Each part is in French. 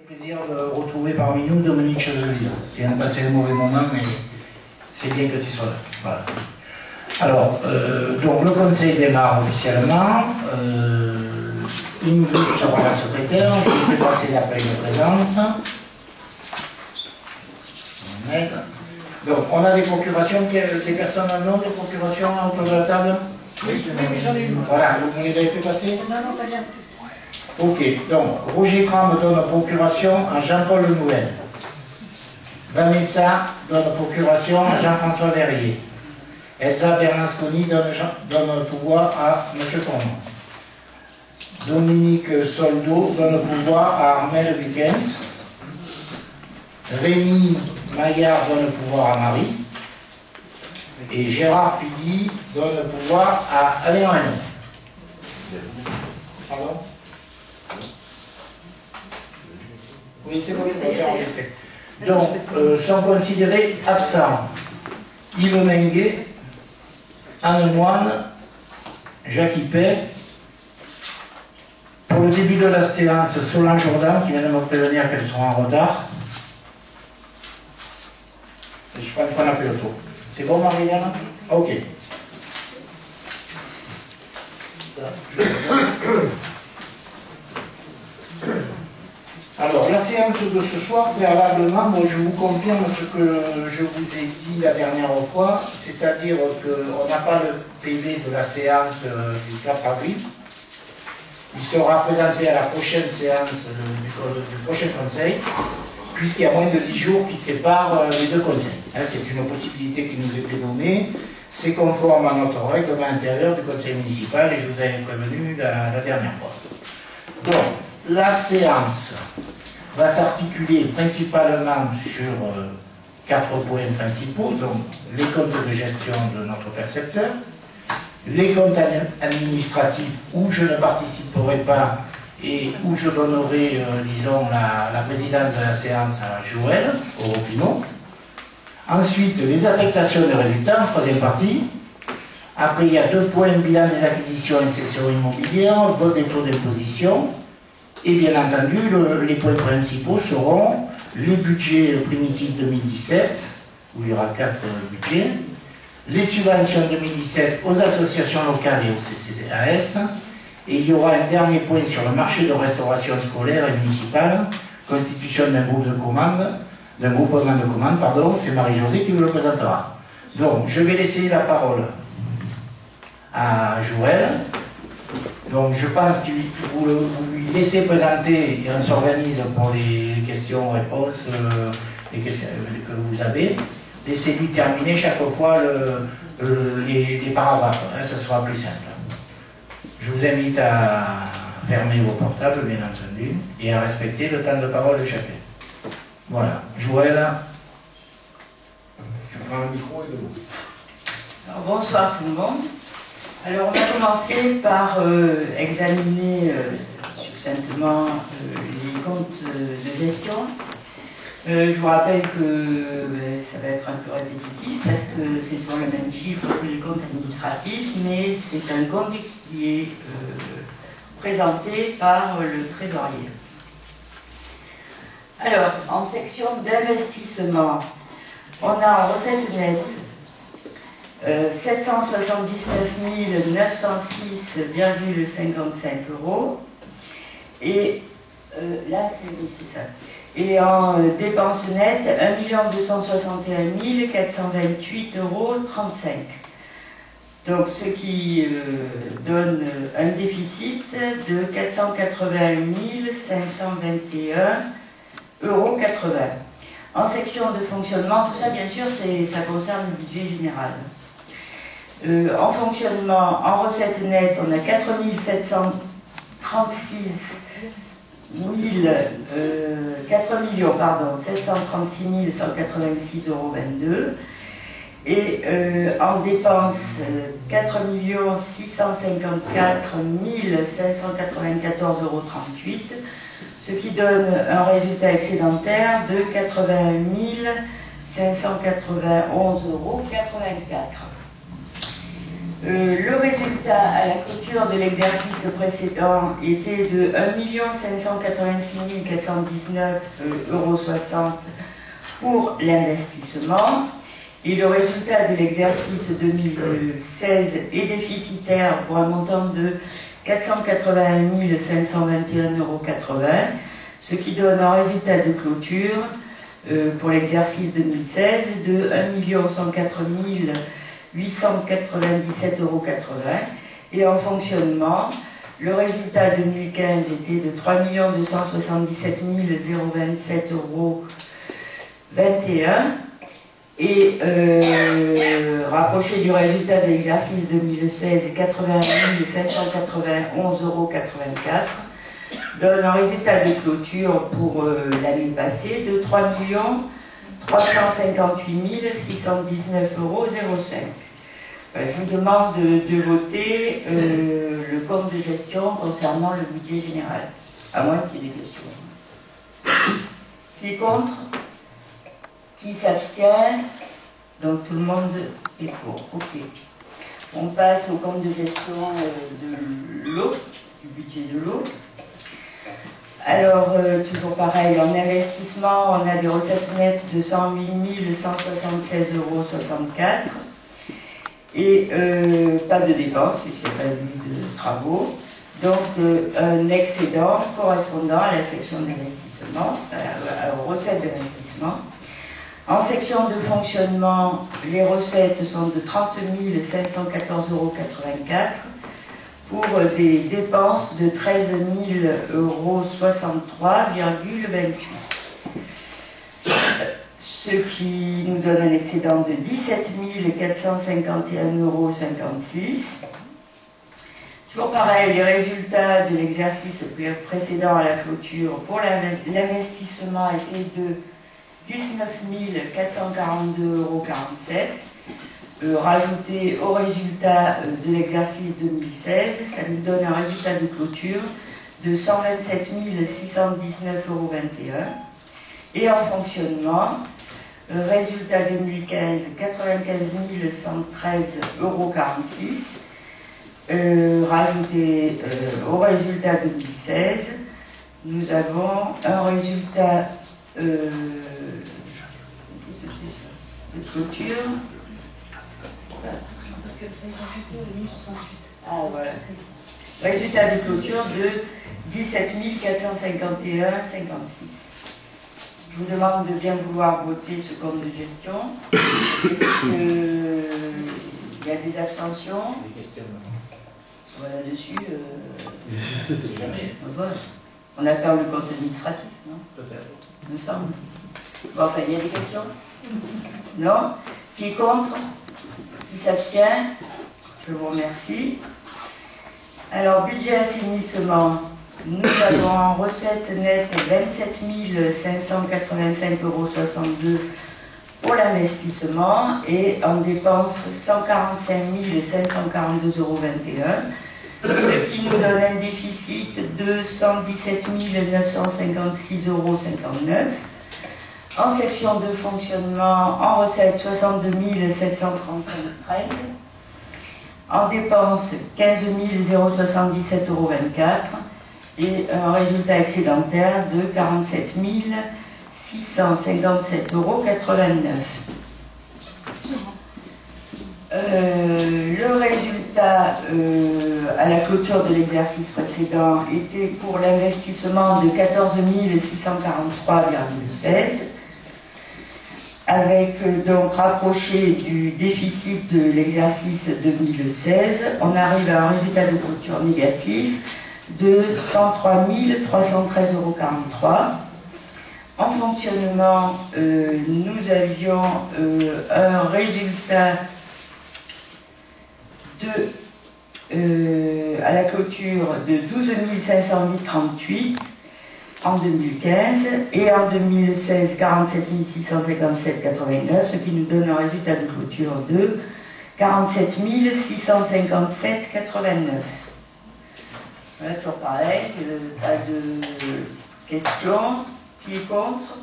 Plaisir de retrouver parmi nous Dominique Chevelier. Tu viens de passer un mauvais moment, mais c'est bien que tu sois là. Voilà. Alors, donc le conseil démarre officiellement. Ingrid sera la secrétaire. Je vais passer l'appel de présence. Donc, on a des procurations. Des personnes en nom de procuration autour de la table? Oui, j'en ai une. Voilà, vous les avez fait passer? Non, ça vient. Ok, donc Roger Cram donne procuration à Jean-Paul Nouvel. Vanessa donne procuration à Jean-François Verrier. Elsa Bernasconi donne pouvoir à M. Command. Dominique Soldo donne pouvoir à Armel Wickens. Rémi Maillard donne pouvoir à Marie. Et Gérard Piggy donne pouvoir à Alain Renaud. Pardon? Oui, c'est bon, c'est enregistré. Donc, sont considérés absents Yves Menguet, Anne Moine, Jacques Hippet. Pour le début de la séance, Solange Jourdan, qui vient de me prévenir qu'elle sera en retard. Je pense qu'on a fait le tour. C'est bon, Marie-Hélène? Ok. Alors, la séance de ce soir, préalablement, moi, je vous confirme ce que je vous ai dit la dernière fois, c'est-à-dire qu'on n'a pas le PV de la séance du 4 avril. Il sera présenté à la prochaine séance du prochain conseil, puisqu'il y a moins de 10 jours qui séparent les deux conseils. Hein, c'est une possibilité qui nous était donnée. C'est conforme à notre règlement intérieur du conseil municipal, et je vous avais prévenu la dernière fois. Donc, la séance va s'articuler principalement sur 4 points principaux, donc les comptes de gestion de notre percepteur, les comptes administratifs où je ne participerai pas et où je donnerai, disons, la présidence de la séance à Joël, au Pinot. Ensuite, les affectations de résultats, troisième partie. Après, il y a 2 points, bilan des acquisitions et cessions immobilières, vote des taux d'imposition. Et bien entendu, les points principaux seront les budgets primitifs 2017, où il y aura 4 budgets, les subventions 2017 aux associations locales et au CCAS, et il y aura un dernier point sur le marché de restauration scolaire et municipale, constitution d'un groupe de commandes, d'un groupement de commandes, pardon, c'est Marie-Josée qui vous le présentera. Donc, je vais laisser la parole à Joël. Donc, je pense que vous lui laissez présenter et on s'organise pour les questions-réponses que vous avez. Laissez-lui terminer chaque fois les paragraphes, hein, ça sera plus simple. Je vous invite à fermer vos portables, bien entendu, et à respecter le temps de parole de chacun. Voilà. Joël, je prends le micro et debout. Alors, bonsoir tout le monde. Alors, on va commencer par examiner succinctement les comptes de gestion. Je vous rappelle que ça va être un peu répétitif parce que c'est toujours le même chiffre que les comptes administratifs, mais c'est un compte qui est présenté par le trésorier. Alors, en section d'investissement, on a en recette nette 779 906,55 €. Et là, c'est ça. Et en dépenses nettes, 1 261 428,35 €. Donc, ce qui donne un déficit de 481 521,80 €. En section de fonctionnement, tout ça, bien sûr, ça concerne le budget général. En fonctionnement, en recette nette, on a 4 736 186,22 €. Et en dépenses, 4 654 594,38 €, ce qui donne un résultat excédentaire de 81 591,84 €. Le résultat à la clôture clôture de l'exercice précédent était de 1 586 419,60 € pour l'investissement. Et le résultat de l'exercice 2016 est déficitaire pour un montant de 481 521,80 €, ce qui donne un résultat de clôture pour l'exercice 2016 de 1 104 897,80 € et en fonctionnement, le résultat 2015 était de 3 277 027,21 € et rapproché du résultat de l'exercice 2016, 81 591,84 € donne un résultat de clôture pour l'année passée de 3 358 619,05 €. Je vous demande de voter le compte de gestion concernant le budget général, à moins qu'il y ait des questions. Qui est contre? Qui s'abstient? Donc tout le monde est pour. Ok. On passe au compte de gestion de l'eau, du budget de l'eau. Alors, toujours pareil, en investissement, on a des recettes nettes de 108 176,64 € et pas de dépenses, puisqu'il n'y a pas eu de travaux. Donc, un excédent correspondant à la section d'investissement, aux recettes d'investissement. En section de fonctionnement, les recettes sont de 30 514,84 € pour des dépenses de 13 063,28 €. Ce qui nous donne un excédent de 17 451,56 €. Toujours pareil, les résultats de l'exercice précédent à la clôture pour l'investissement étaient de 19 442,47 €, rajouté au résultat de l'exercice 2016, ça nous donne un résultat de clôture de 127 619,21 €. Et en fonctionnement, résultat 2015, 95 113,46 €, rajouté au résultat 2016, nous avons un résultat de clôture. Parce que c'est 58 68. Ah, voilà. Résultat de clôture de 17 451,56 €. Je vous demande de bien vouloir voter ce compte de gestion. Est-ce qu'il y a des abstentions? Des questions. Voilà, dessus. On attend le compte administratif, non? Peut-être. Il me semble. Bon, enfin, il y a des questions? Non? Qui est contre? Qui s'abstient? Je vous remercie. Alors, budget assainissement, nous avons en recette nette 27 585,62 € pour l'investissement et en dépenses 145 542,21 €, ce qui nous donne un déficit de 117 956,59 €. En section de fonctionnement, en recette 62 735,13 €, en dépenses 15 077,24 € et un résultat excédentaire de 47 657,89 €. Le résultat à la clôture de l'exercice précédent était pour l'investissement de 14 643,16 €. Avec donc rapproché du déficit de l'exercice 2016, on arrive à un résultat de clôture négatif de 103 313,43 €. En fonctionnement, nous avions un résultat à la clôture de 12 538 en 2015 et en 2016 47 657,89, ce qui nous donne un résultat de clôture de 47 657,89. Voilà, toujours pareil, pas de questions. Qui est contre?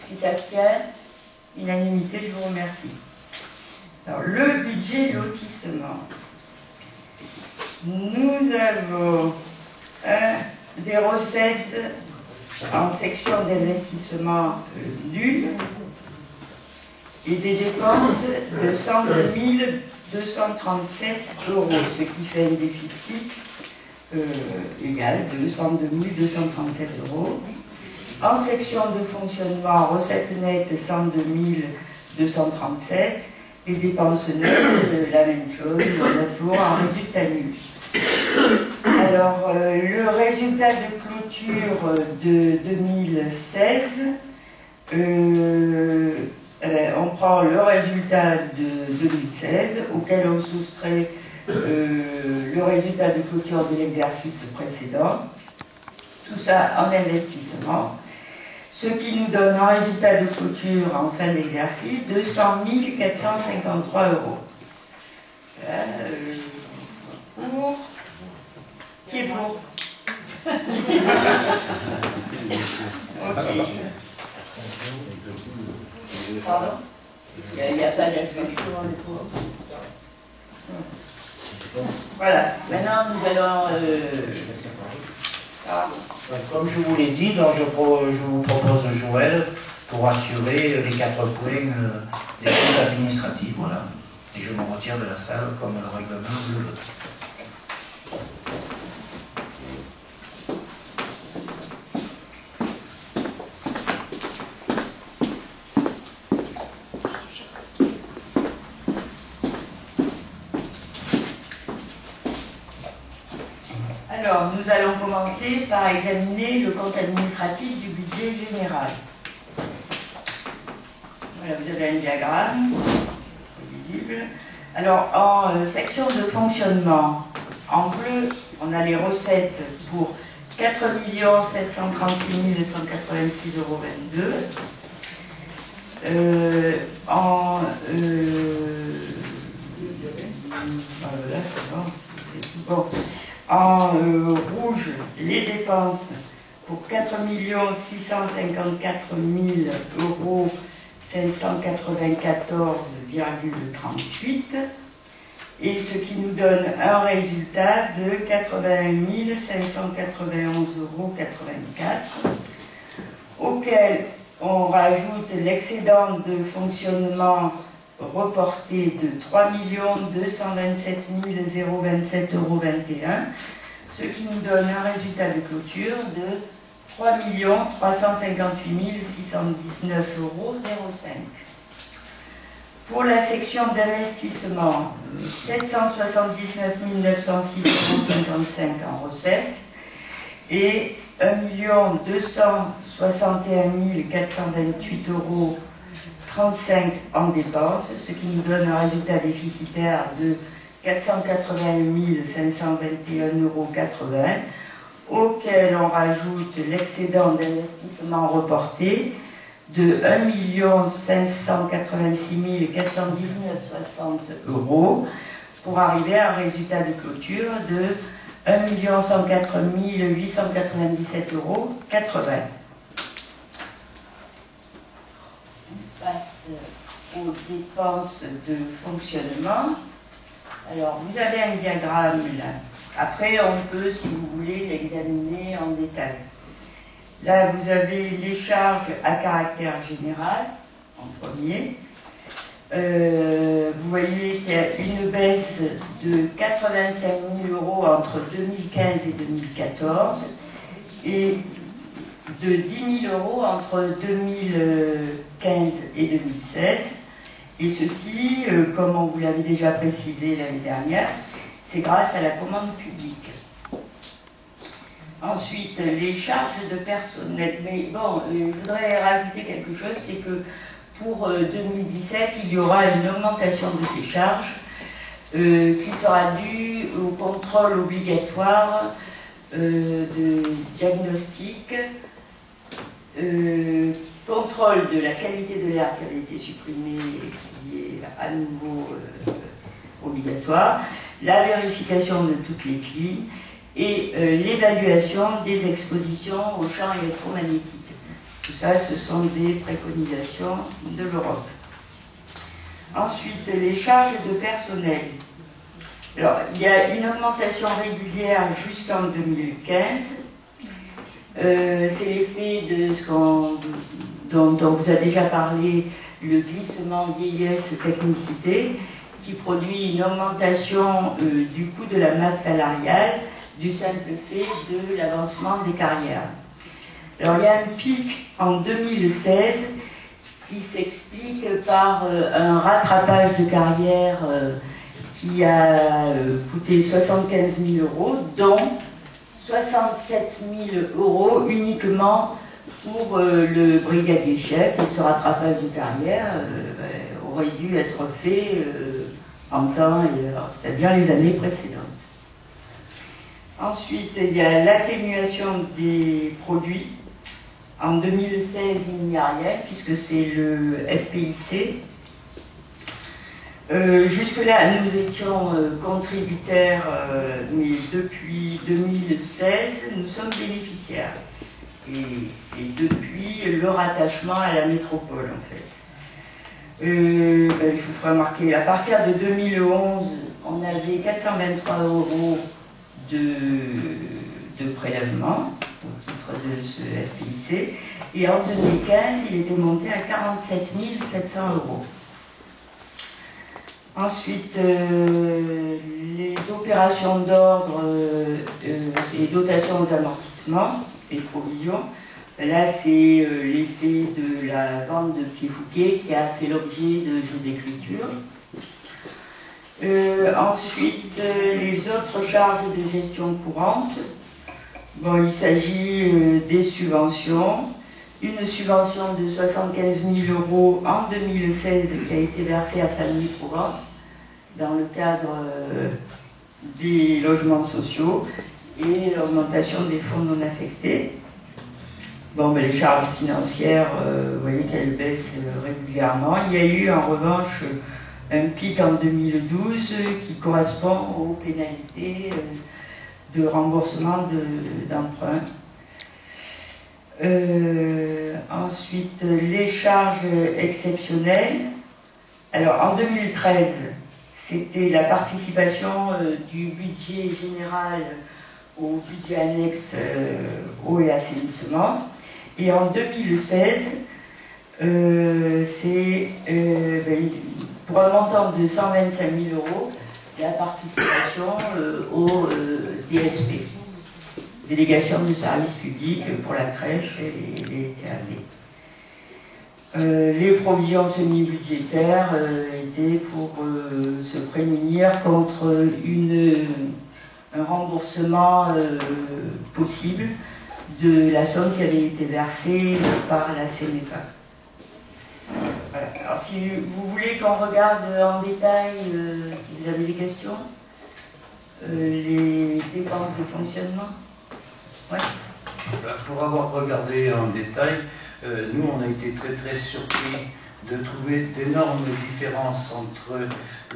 Qui s'abstient? Unanimité, je vous remercie. Alors, le budget lotissement. nous avons des recettes en section d'investissement nul et des dépenses de 102 237 €, ce qui fait un déficit égal de 102 237 €. En section de fonctionnement, recettes nettes 102 237, et dépenses nettes, la même chose, on a toujours un résultat nul. Alors, le résultat de clôture de 2016, on prend le résultat de 2016, auquel on soustrait le résultat de clôture de l'exercice précédent, tout ça en investissement, ce qui nous donne un résultat de clôture en fin d'exercice de 100 453 €. Pour qui est pour? Ok. Pardon? Il n'y a pas d'alphabet, on est pour. Voilà, maintenant nous allons. Comme je vous l'ai dit, donc je vous propose Joël pour assurer les 4 points des comptes administratifs. Voilà. Et je me retire de la salle comme le règlement le veut. Alors, nous allons commencer par examiner le compte administratif du budget général. Voilà, vous avez un diagramme, visible. Alors, en section de fonctionnement, en bleu, on a les recettes pour 4 736 186,22 €. Voilà, c'est bon. Bon. En rouge, les dépenses pour 4 654 000 594,38 € et ce qui nous donne un résultat de 81 591,84 € auquel on rajoute l'excédent de fonctionnement reporté de 3 227 027,21 €, ce qui nous donne un résultat de clôture de 3 358 619,05 €. Pour la section d'investissement, 779 906,55 € en recettes et 1 261 428,35 € en dépenses, ce qui nous donne un résultat déficitaire de 481 521,80 € auquel on rajoute l'excédent d'investissement reporté de 1 586 419,60 € pour arriver à un résultat de clôture de 1 104 897,80 €. Aux dépenses de fonctionnement. Alors, vous avez un diagramme là. Après, on peut, si vous voulez, l'examiner en détail. Là, vous avez les charges à caractère général, en premier. Vous voyez qu'il y a une baisse de 85 000 € entre 2015 et 2014 et de 10 000 € entre 2015 et 2016. Et ceci, comme on vous l'avait déjà précisé l'année dernière, c'est grâce à la commande publique. Ensuite, les charges de personnel. Mais bon, je voudrais rajouter quelque chose, c'est que pour 2017, il y aura une augmentation de ces charges qui sera due au contrôle obligatoire de diagnostic, contrôle de la qualité de l'air qui avait été supprimé et qui est à nouveau obligatoire, la vérification de toutes les clés et l'évaluation des expositions aux champs électromagnétiques. Tout ça, ce sont des préconisations de l'Europe. Ensuite, les charges de personnel. Alors, il y a une augmentation régulière jusqu'en 2015. C'est l'effet de ce dont on vous a déjà parlé, le glissement vieillesse-technicité, qui produit une augmentation du coût de la masse salariale du simple fait de l'avancement des carrières. Alors, il y a un pic en 2016 qui s'explique par un rattrapage de carrière qui a coûté 75 000 €, dont 67 000 € uniquement pour le brigadier chef. Et ce rattrapage de carrière aurait dû être fait en temps, c'est-à-dire les années précédentes. Ensuite, il y a l'atténuation des produits. En 2016, il n'y a rien, puisque c'est le FPIC. Jusque-là, nous étions contributaires, mais depuis 2016, nous sommes bénéficiaires. Et c'est depuis le rattachement à la métropole, en fait. Je vous ferai remarquer, à partir de 2011, on avait 423 € de prélèvement au titre de ce FPIC. Et en 2015, il était monté à 47 700 €. Ensuite, les opérations d'ordre et dotations aux amortissements et provisions. Là, c'est l'effet de la vente de Pied Fouquet qui a fait l'objet de jeux d'écriture. Ensuite, les autres charges de gestion courante. Bon, il s'agit des subventions. Une subvention de 75 000 € en 2016 qui a été versée à Famille Provence dans le cadre des logements sociaux et l'augmentation des fonds non affectés. Bon, mais les charges financières, vous voyez qu'elles baissent régulièrement. Il y a eu en revanche un pic en 2012 qui correspond aux pénalités de remboursement d'emprunts. Ensuite, les charges exceptionnelles. Alors, en 2013, c'était la participation du budget général au budget annexe eau et assainissement. Et en 2016, c'est pour un montant de 125 000 €, la participation au DSP. Délégation de services publics pour la crèche et les TAV. Les provisions semi-budgétaires étaient pour se prémunir contre un remboursement possible de la somme qui avait été versée par la CNEPA. Voilà. Alors si vous voulez qu'on regarde en détail, si vous avez des questions, les dépenses de fonctionnement. Ouais. Pour avoir regardé en détail, nous on a été très surpris de trouver d'énormes différences entre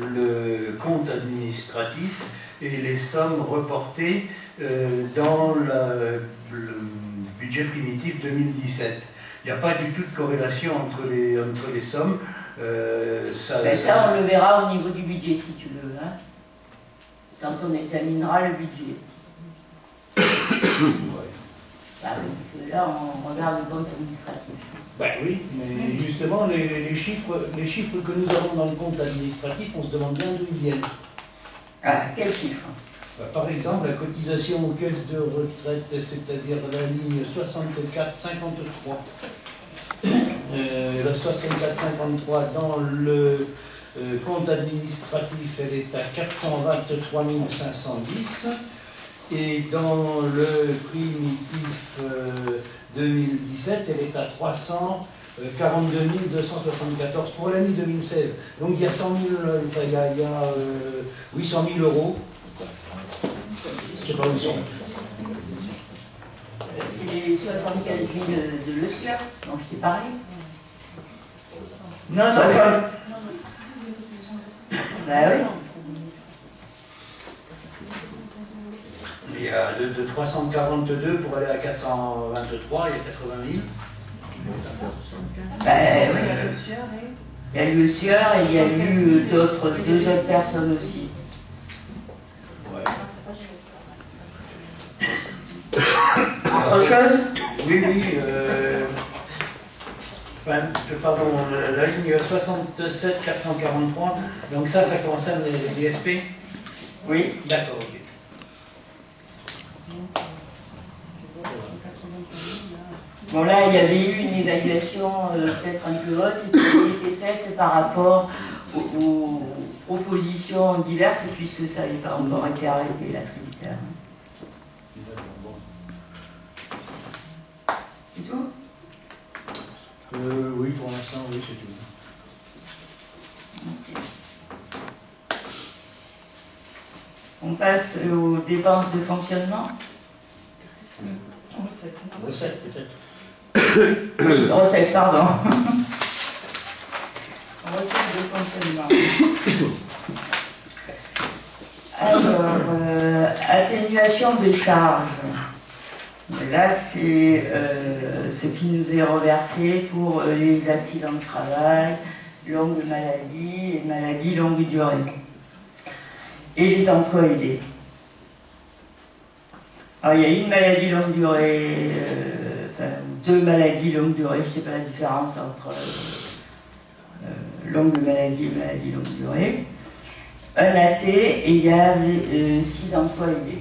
le compte administratif et les sommes reportées dans le budget primitif 2017. Il n'y a pas du tout de corrélation entre les sommes. Ça, on le verra au niveau du budget, si tu veux, hein, quand on examinera le budget. Ouais. Bah oui, parce que là, on regarde le compte administratif. Ben oui, mais justement, les chiffres que nous avons dans le compte administratif, on se demande bien d'où ils viennent. Ah, quels chiffres? Par exemple, la cotisation aux caisses de retraite, c'est-à-dire la ligne 64,53. La 64,53 dans le compte administratif, elle est à 423 510. Et dans le primitif 2017, elle est à 342 274 pour l'année 2016. Donc il y a 100 000, oui, 100 000 €. Je sais pas où ils sont. C'est les 75 000 de Le Sieur dont je t'ai parlé. Non, non, Bah oui. Il y a de 342 pour aller à 423, il y a 80 000. Ben oui. Il y a eu Le Sieur et il y a eu deux autres personnes aussi. Autre chose? Oui, oui. Pardon, la ligne 67 443. Donc ça concerne les DSP? Oui. D'accord, ok. Bon, là, il y avait eu une évaluation peut-être un peu haute qui avait été faite par rapport aux propositions diverses, puisque ça n'avait pas encore été arrêté, la tributaire. C'est tout? Oui, pour l'instant, oui, c'est tout. Okay. On passe aux dépenses de fonctionnement. Recette, peut-être. Recette, pardon. Recette de fonctionnement. Alors, atténuation de charges. Là, c'est ce qui nous est reversé pour les accidents de travail, longue maladie et maladie longue durée. Et les emplois aidés. Alors, il y a une maladie longue durée, deux maladies longue durée, je ne sais pas la différence entre longue maladie et maladie longue durée. Un AT et il y a 6 emplois aidés.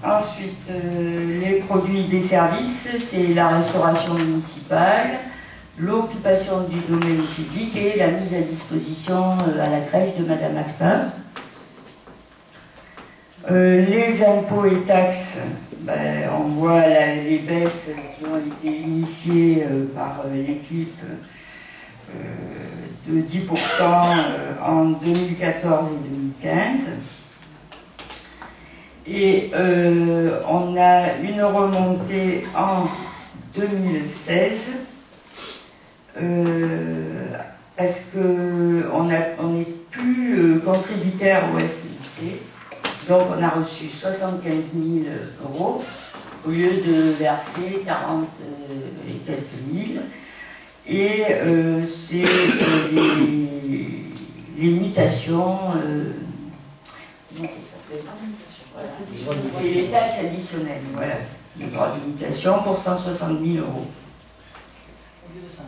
Ensuite, les produits des services, c'est la restauration municipale, l'occupation du domaine public et la mise à disposition à la crèche de Madame Akpaz. Les impôts et taxes, on voit les baisses qui ont été initiées par l'équipe de 10% en 2014 et 2015. Et on a une remontée en 2016 parce qu'on n'est plus contributaire au SNC. Donc on a reçu 75 000 € au lieu de verser 40 et quelques mille. Et c'est les mutations, et les taxes additionnelles, voilà. Le droit de mutation pour 160 000 €. Au lieu de 5.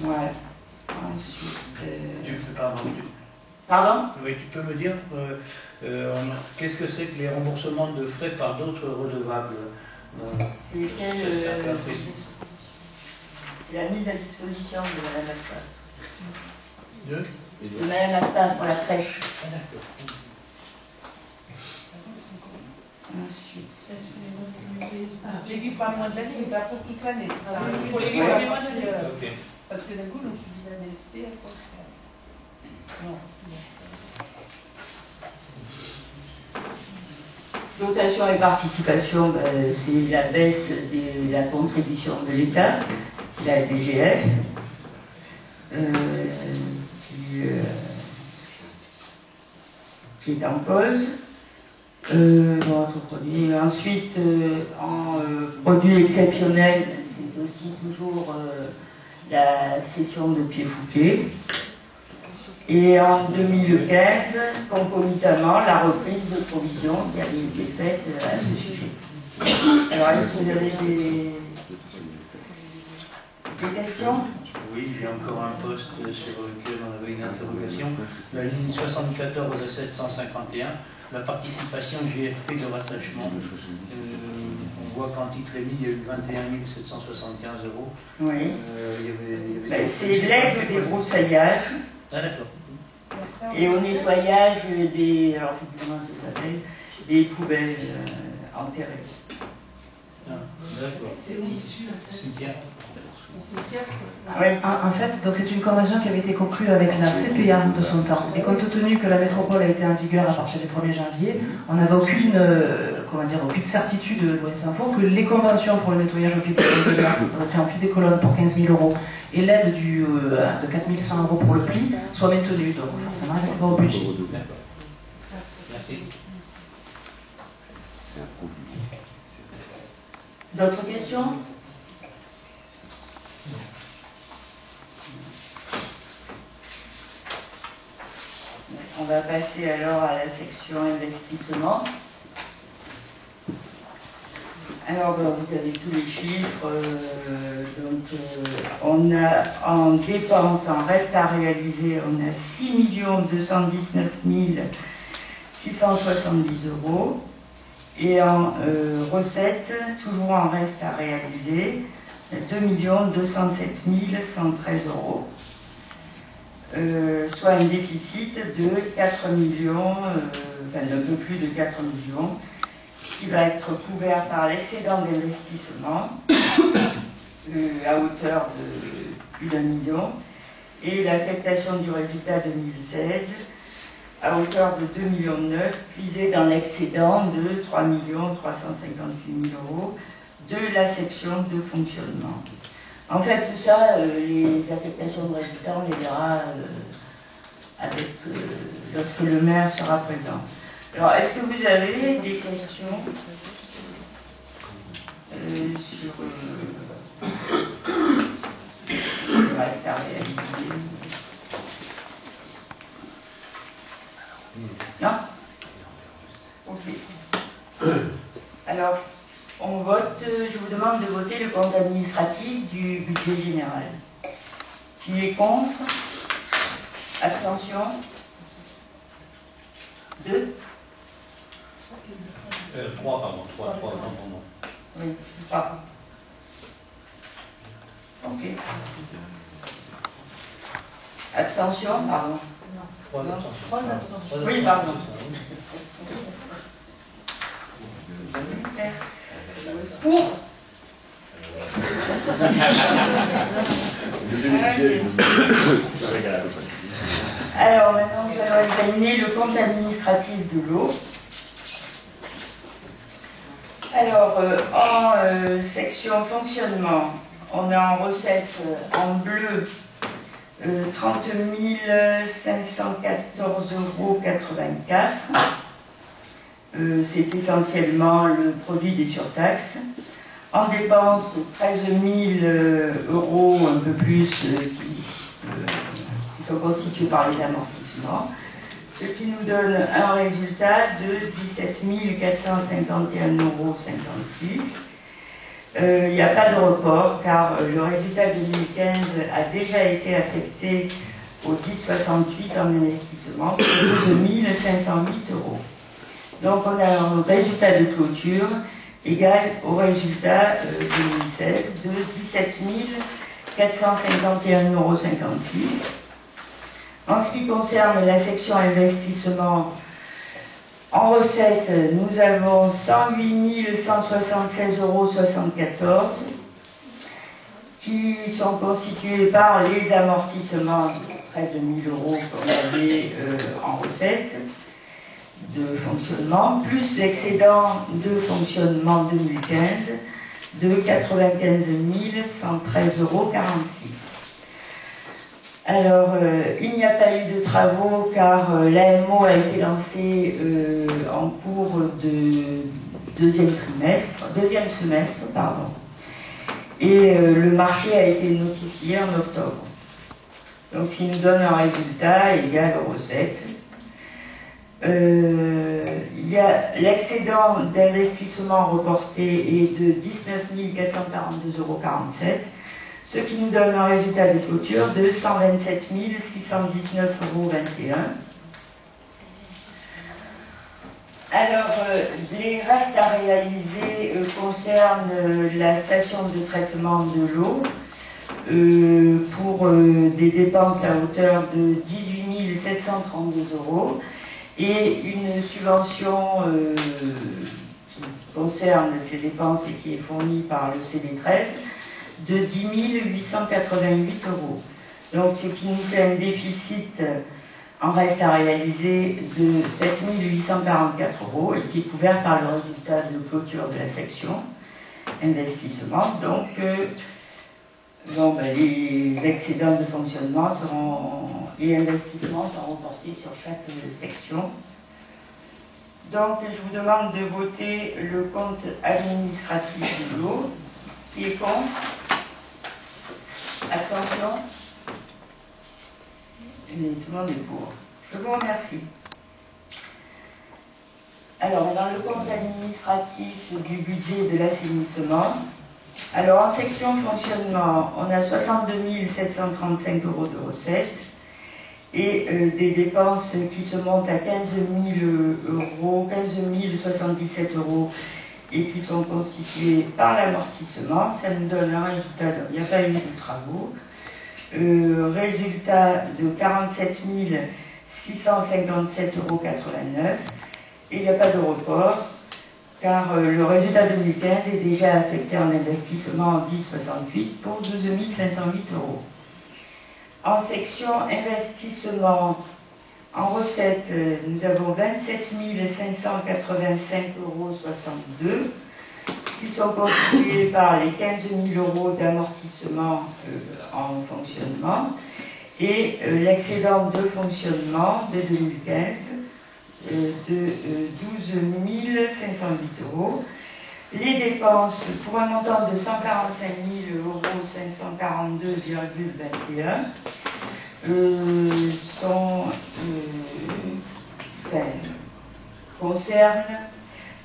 Voilà. Ensuite. Pardon? Pardon? Oui, tu peux me dire qu'est-ce que c'est que les remboursements de frais par d'autres redevables? C'est la mise à disposition de Mme Akpaz. De Mme Akpaz pour la crèche. Ah, d'accord. Ensuite. Les guides pas moins de l'année, mais pas pour toute l'année. Pour les guides, les mois de l'année. Ok. Parce que d'un coup, je me suis dit la DSP, à quoi faire? Non, c'est bon. Dotation et participation, c'est la baisse de la contribution de l'État, la DGF, qui est en cause. Autre produit. Ensuite, en produit exceptionnel, c'est aussi toujours la cession de Pied-Fouquet. Et en 2015, concomitamment, la reprise de provisions qui avait été faite à ce sujet. Alors, est-ce que vous avez des questions? Oui, j'ai encore un poste sur lequel on avait une interrogation. La ligne 74 751, la participation GFP de rattachement. On voit qu'en titre émis, il y a eu 21 775 €. Oui. C'est l'aide des brousaillages. Ah, d'accord. Et au nettoyage des, alors comment ça s'appelle, des poubelles enterrées. Ah, d'accord. C'est l'issue, en fait. Cimetière. Oui. En fait, donc c'est une convention qui avait été conclue avec la CPA de son temps. Et compte tenu que la métropole a été en vigueur à partir du 1er janvier, on n'avait aucune certitude, l'OS Info, que les conventions pour le nettoyage au pied des colonnes, on a fait un pied des colonnes pour 15 000 € et l'aide de 4 100 € pour le pli soit maintenue. Donc forcément, ça va au budget. Merci. D'autres questions? On va passer alors à la section investissement. Alors, vous avez tous les chiffres. On a en dépenses, en reste à réaliser, on a 6 219 670 €. Et en recettes, toujours en reste à réaliser, 2 207 113 €. Soit un déficit de 4 millions, d'un peu plus de 4 millions, qui va être couvert par l'excédent d'investissement à hauteur de plus d'1 million et l'affectation du résultat 2016 à hauteur de 2,9 millions, puisé dans l'excédent de 3 358 000 € de la section de fonctionnement. En fait, tout ça, les affectations de résultats, on les verra lorsque le maire sera présent. Alors, est-ce que vous avez des questions sur le reste à réaliser? Non? Ok. Alors, on vote, je vous demande de voter le compte administratif du budget général. Qui est contre? Abstention? 2? 3, pardon. Oui, 3. Ok. Abstention, pardon. 3 abstentions. Oui, pardon. Pour. Alors maintenant, nous allons examiner le compte administratif de l'eau. Alors, en section fonctionnement, on a en recette en bleu 30 514,84 €. C'est essentiellement le produit des surtaxes. En dépenses, 13 000 €, un peu plus, qui sont constitués par les amortissements, ce qui nous donne un résultat de 17 451,56 €. Il n'y a pas de report car le résultat 2015 a déjà été affecté au 1068 en investissement, de 2 508 €. Donc on a un résultat de clôture égal au résultat 2016 de 17 451,56 €. En ce qui concerne la section investissement, en recette, nous avons 108 176,74 € qui sont constitués par les amortissements de 13 000 € qu'on avait en recette de fonctionnement, plus l'excédent de fonctionnement 2015 de 95 113,46 €. Alors, il n'y a pas eu de travaux car l'AMO a été lancée en cours de deuxième semestre, pardon. Et le marché a été notifié en octobre. Donc, ce qui nous donne un résultat égal aux recettes. Il y a l'excédent d'investissement reporté est de 19 442,47 €, ce qui nous donne un résultat de clôture de 127 619,21 €. Alors, les restes à réaliser concernent la station de traitement de l'eau pour des dépenses à hauteur de 18 732 € et une subvention qui concerne ces dépenses et qui est fournie par le CD13 de 10 888 €. Donc, ce qui nous fait un déficit en reste à réaliser de 7 844 € et qui est couvert par le résultat de clôture de la section investissement. Donc, les excédents de fonctionnement et investissements seront reportés sur chaque section. Donc, je vous demande de voter le compte administratif de l'eau. Qui est contre? Abstention? Et tout le monde est pour. Je vous remercie. Alors, dans le compte administratif du budget de l'assainissement, alors en section fonctionnement, on a 62 735 € de recettes et des dépenses qui se montent à 15 077 € et qui sont constituées par l'amortissement. Ça nous donne un résultat, il n'y a pas eu de travaux, résultat de 47 657,89 € et il n'y a pas de report car le résultat 2015 est déjà affecté en investissement en 1068 pour 12 508 €. En section investissement, en recettes, nous avons 27 585,62 € qui sont constitués par les 15 000 € d'amortissement en fonctionnement et l'excédent de fonctionnement de 2015 de 12 508 €. Les dépenses pour un montant de 145 542,21 € concernent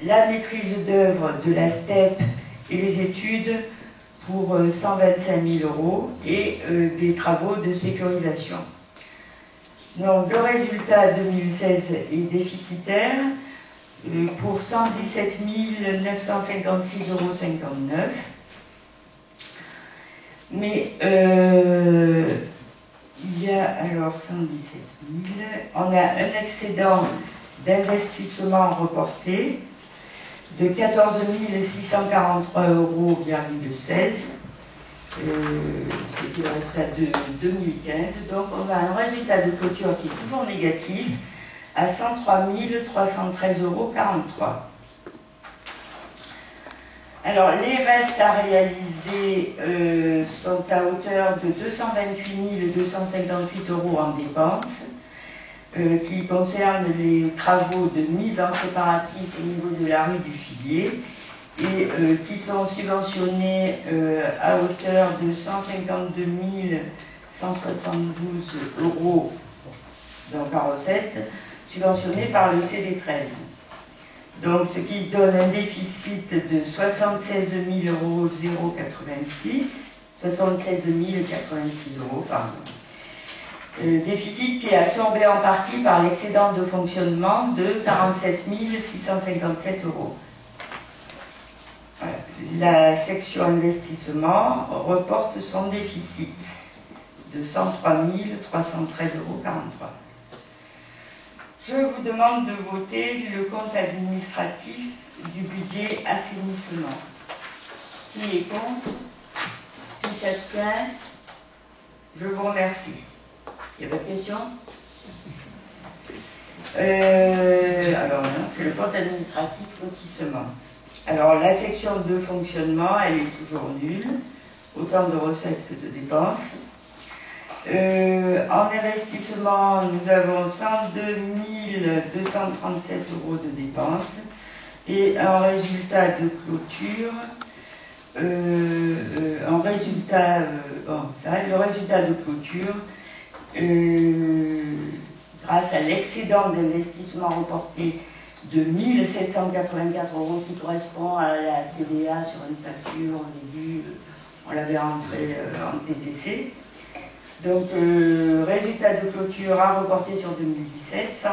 la maîtrise d'œuvre de la STEP et les études pour 125 000 € et des travaux de sécurisation. Donc le résultat 2016 est déficitaire pour 117 956,59 €. Mais il y a alors 117 000. On a un excédent d'investissement reporté de 14 643,16 €. C'est le résultat de 2015. Donc on a un résultat de clôture qui est toujours négatif à 103 313,43 €. Alors les restes à réaliser sont à hauteur de 228 258 € en dépenses, qui concernent les travaux de mise en préparatif au niveau de la rue du Figuier et qui sont subventionnés à hauteur de 152 172 € donc en recettes, subventionnés par le CD13. Donc ce qui donne un déficit de 76 086 €, pardon. Déficit qui est absorbé en partie par l'excédent de fonctionnement de 47 657 €. Voilà. La section investissement reporte son déficit de 103 313,43 €. Je vous demande de voter le compte administratif du budget assainissement. Qui est contre? Qui s'abstient? Je vous remercie. Il n'y a pas de questions? Alors, c'est le compte administratif lotissement. Alors, la section de fonctionnement, elle est toujours nulle, autant de recettes que de dépenses. En investissement, nous avons 102 237 € de dépenses et un résultat de clôture. Le résultat de clôture, grâce à l'excédent d'investissement reporté de 1 784 € qui correspond à la TVA sur une facture au début, on l'avait rentré en TTC. Donc, résultat de clôture à reporter sur 2017, 100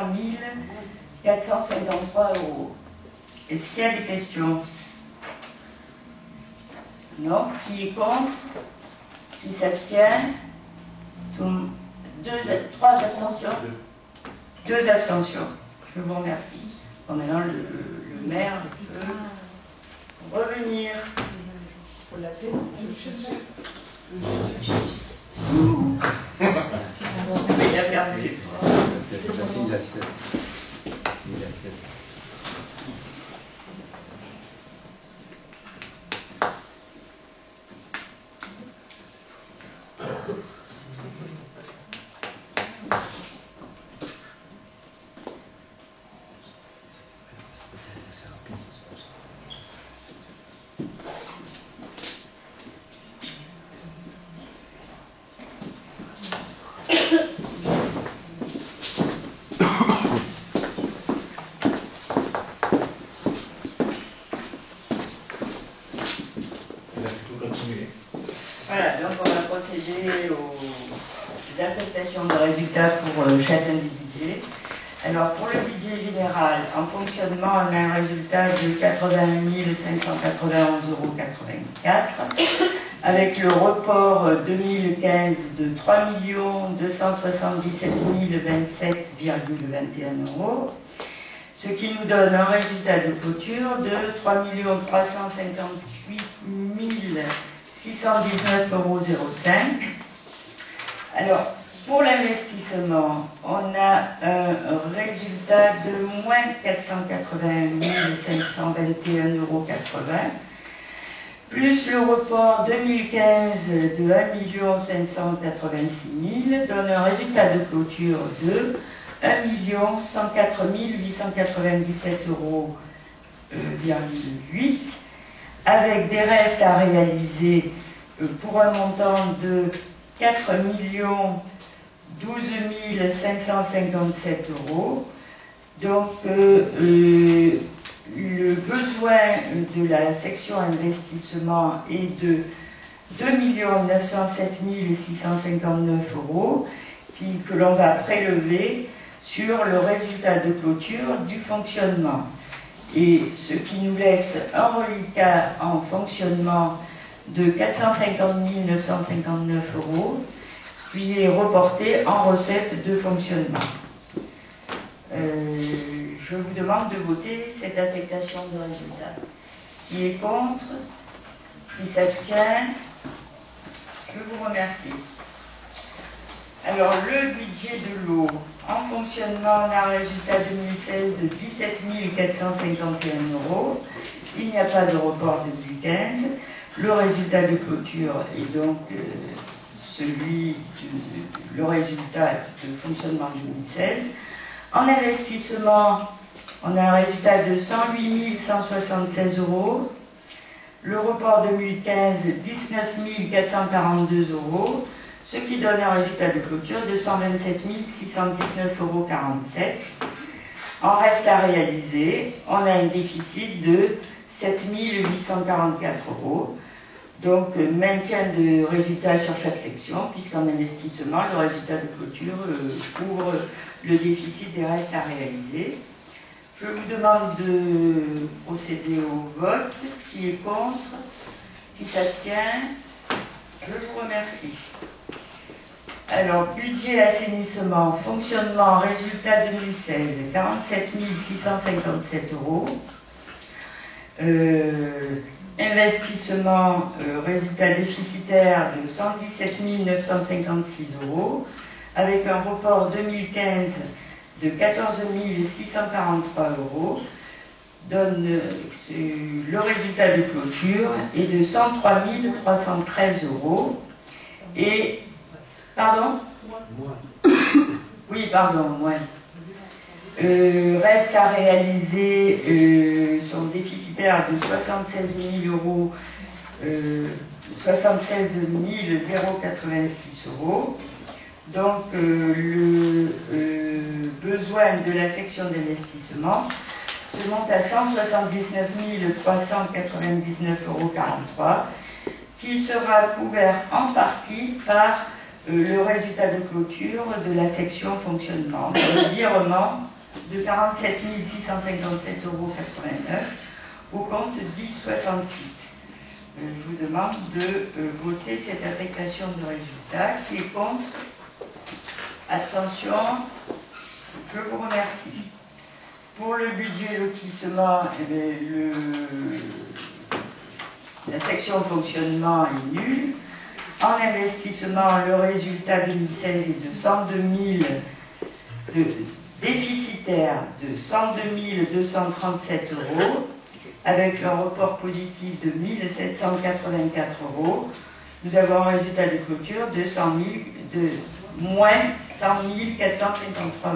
453 €. Est-ce qu'il y a des questions? Non. Qui est contre? Qui s'abstient? 3 abstentions? 2 abstentions. Je vous remercie. Bon, maintenant, le maire peut revenir. Il a perdu. Il a fini la sieste. procéder aux affectations de résultats pour chacun des budgets. Alors pour le budget général, en fonctionnement, on a un résultat de 81 591,84 € avec le report 2015 de 3 277 027,21 €, ce qui nous donne un résultat de clôture de 3 358 619,05 €. Alors, pour l'investissement, on a un résultat de moins 481 521,80 €, plus le report 2015 de 1 586 000 donne un résultat de clôture de 1 104 897,8 €, avec des restes à réaliser pour un montant de 4 12 557 €. Donc, le besoin de la section investissement est de 2 907 659 €, que l'on va prélever sur le résultat de clôture du fonctionnement. Et ce qui nous laisse un reliquat en fonctionnement de 450 959 €, puis est reporté en recette de fonctionnement. Je vous demande de voter cette affectation de résultat. Qui est contre? Qui s'abstient? Je vous remercie. Alors, le budget de l'eau, en fonctionnement, on a un résultat 2016 de 17 451 €. Il n'y a pas de report de 2015. Le résultat de clôture est donc le résultat de fonctionnement 2016. En investissement, on a un résultat de 108 176 €. Le report 2015, 19 442 €, ce qui donne un résultat de clôture de 127 619,47 €. En reste à réaliser, on a un déficit de 7 844 €. Donc, maintien de résultats sur chaque section, puisqu'en investissement, le résultat de clôture couvre le déficit des restes à réaliser. Je vous demande de procéder au vote. Qui est contre? Qui s'abstient? Je vous remercie. Alors, budget assainissement, fonctionnement, résultat 2016, 47 657 €. Investissement, résultat déficitaire de 117 956 €, avec un report 2015 de 14 643 €, donne le résultat de clôture est de 103 313 €. Et, pardon? Oui, pardon, moins. Reste à réaliser sont déficitaires de 76 000 €, 76 086 €. Donc le besoin de la section d'investissement se monte à 179 399,43 €, qui sera couvert en partie par le résultat de clôture de la section fonctionnement, le virement de 47 657,89 € au compte 1068. Je vous demande de voter cette affectation de résultat. Qui est contre? Abstention? Je vous remercie. Pour le budget lotissement, la section fonctionnement est nulle. En investissement, le résultat 2016 est de 102 000 déficitaire de 102 237 €, avec un report positif de 1 784 €. Nous avons un résultat de clôture de moins 100 453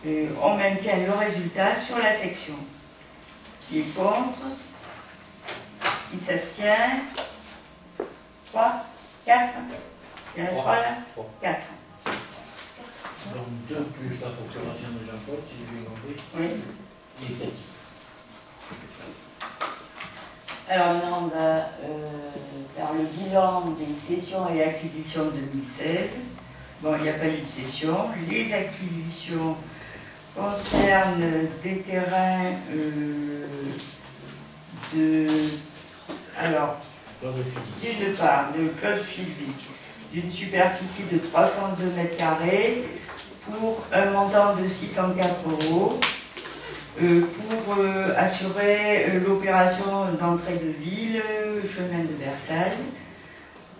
€. On maintient le résultat sur la section. Qui est contre? Qui s'abstient? 3, 4. Il y en a 3 là? 4. Donc 2 plus la procuration de Jean-Paul, si j'ai bien compris. Oui. Il est petit. Alors maintenant, on va faire le bilan bilan des cessions et acquisitions 2016. Bon, il n'y a pas eu de cession. Les acquisitions concernent des terrains alors, d'une part, de Claude Sylvie, d'une superficie de 302 mètres carrés pour un montant de 604 € pour assurer l'opération d'entrée de ville, chemin de Versailles.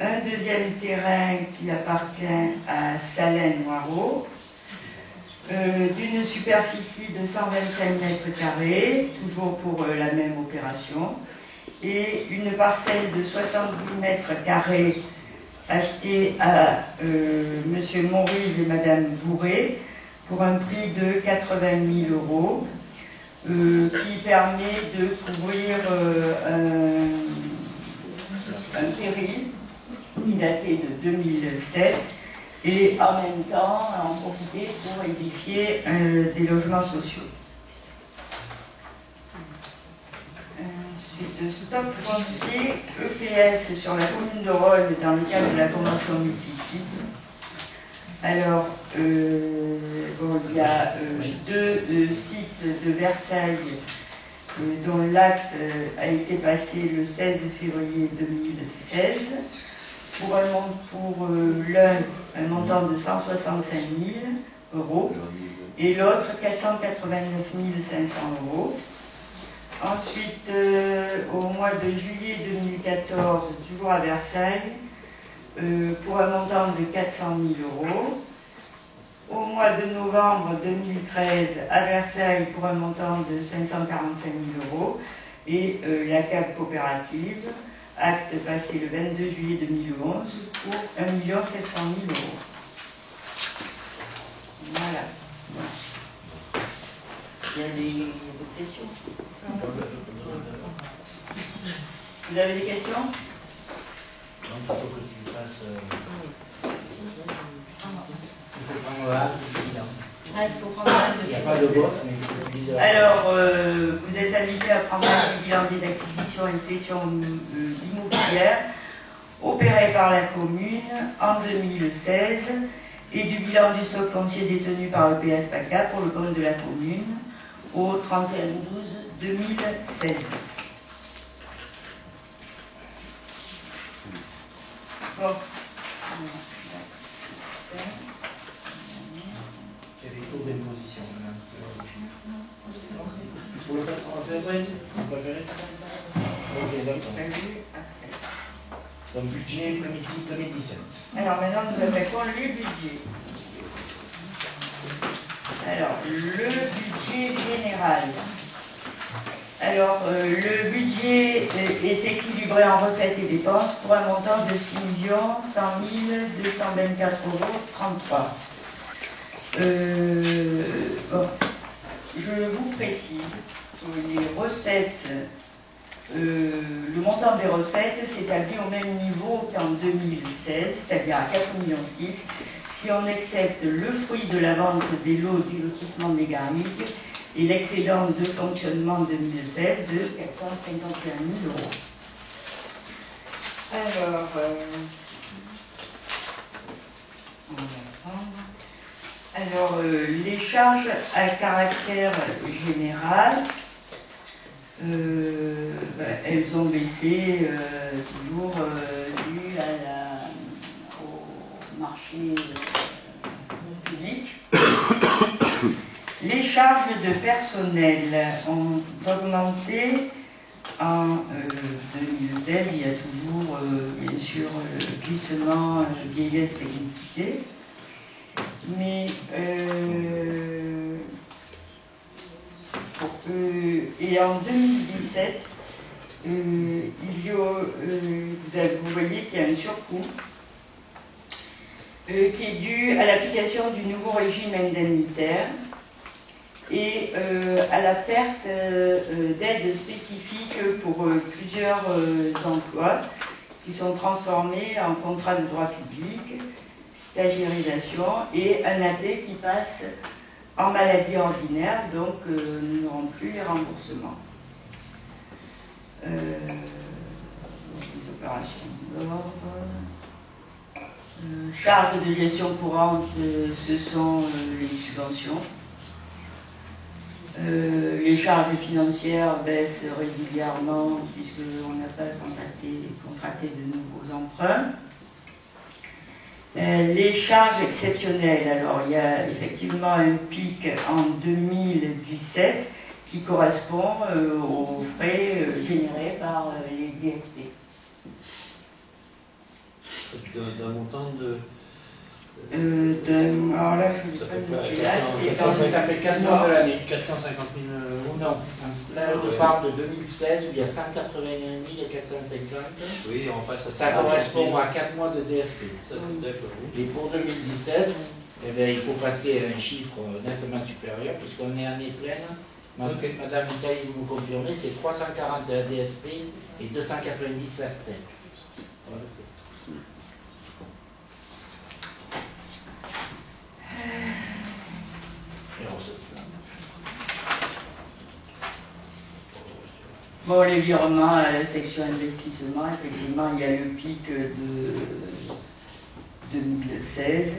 Un deuxième terrain qui appartient à Salins-Noireau, d'une superficie de 125 mètres carrés, toujours pour la même opération, et une parcelle de 70 mètres carrés achetée à M. Maurice et Mme Bourré pour un prix de 80 000 €, qui permet de couvrir un péril qui datait de 2007 et en même temps en profiter pour édifier des logements sociaux. Ensuite, stock foncier EPF sur la commune de Rhône dans le cadre de la convention multisite. Alors, bon, il y a deux sites de Versailles dont l'acte a été passé le 16 février 2016 pour l'un un montant de 165 000 € et l'autre 489 500 €. Ensuite, au mois de juillet 2014, toujours à Versailles, pour un montant de 400 000 €. Au mois de novembre 2013, à Versailles, pour un montant de 545 000 €. Et la CAP coopérative, acte passé le 22 juillet 2011, pour 1 700 000 €. Voilà. Il y a des questions? Vous avez des questions? Donc, il faut que tu fasses. Il faut prendre acte du bilan. Ah, il faut prendre acte Il n'y a pas de vote, mais il faut que tu dises. Alors, vous êtes invité à prendre acte du bilan des acquisitions et cessions immobilières opérées par la commune en 2016 et du bilan du stock foncier détenu par le EPF PACA pour le compte de la commune au 31/12/2016. Bon. Il y a des taux d'imposition. Vous le faites en février? Vous préférez? Ok, d'accord. Donc, budget primitif 2017. Alors maintenant, nous attaquons les budgets. Alors, le budget général. Alors, le budget est équilibré en recettes et dépenses pour un montant de 6 100 224 € 33. Bon, je vous précise que les recettes, le montant des recettes s'établit au même niveau qu'en 2016, c'est-à-dire à 4,6 millions, si on accepte le fruit de la vente des lots du lotissement des Garrigues et l'excédent de fonctionnement 2016 de 451 000 €. Alors, on va prendre. Alors, les charges à caractère général, elles ont baissé toujours dû au marché public. Les charges de personnel ont augmenté en 2016. Il y a toujours, bien sûr, le glissement vieillesse technicité. Mais et en 2017, vous voyez qu'il y a un surcoût qui est dû à l'application du nouveau régime indemnitaire et à la perte d'aides spécifiques pour plusieurs emplois qui sont transformés en contrat de droit public, stagiairisation et un AT qui passe en maladie ordinaire, donc nous n'aurons plus les remboursements. déclaration d'ordre. Charges de gestion courante, ce sont les subventions. Les charges financières baissent régulièrement puisqu'on n'a pas contracté de nouveaux emprunts. Les charges exceptionnelles, alors il y a effectivement un pic en 2017 qui correspond aux frais générés par les DSP. D'un montant de... alors là, je ne sais pas Ça fait 4 mois de l'année. 450 000 euros. Non, là on parle de 2016 où il y a 181 450. Oui, on passe à Ça correspond à 4 mois de DSP. Ça, c'est d'accord. Et pour 2017, eh bien, il faut passer à un chiffre nettement supérieur puisqu'on est année pleine. Madame Itaï, vous me confirmez, c'est 341 DSP et 290 la STEP. Bon, les virements à la section investissement, effectivement, il y a le pic de 2016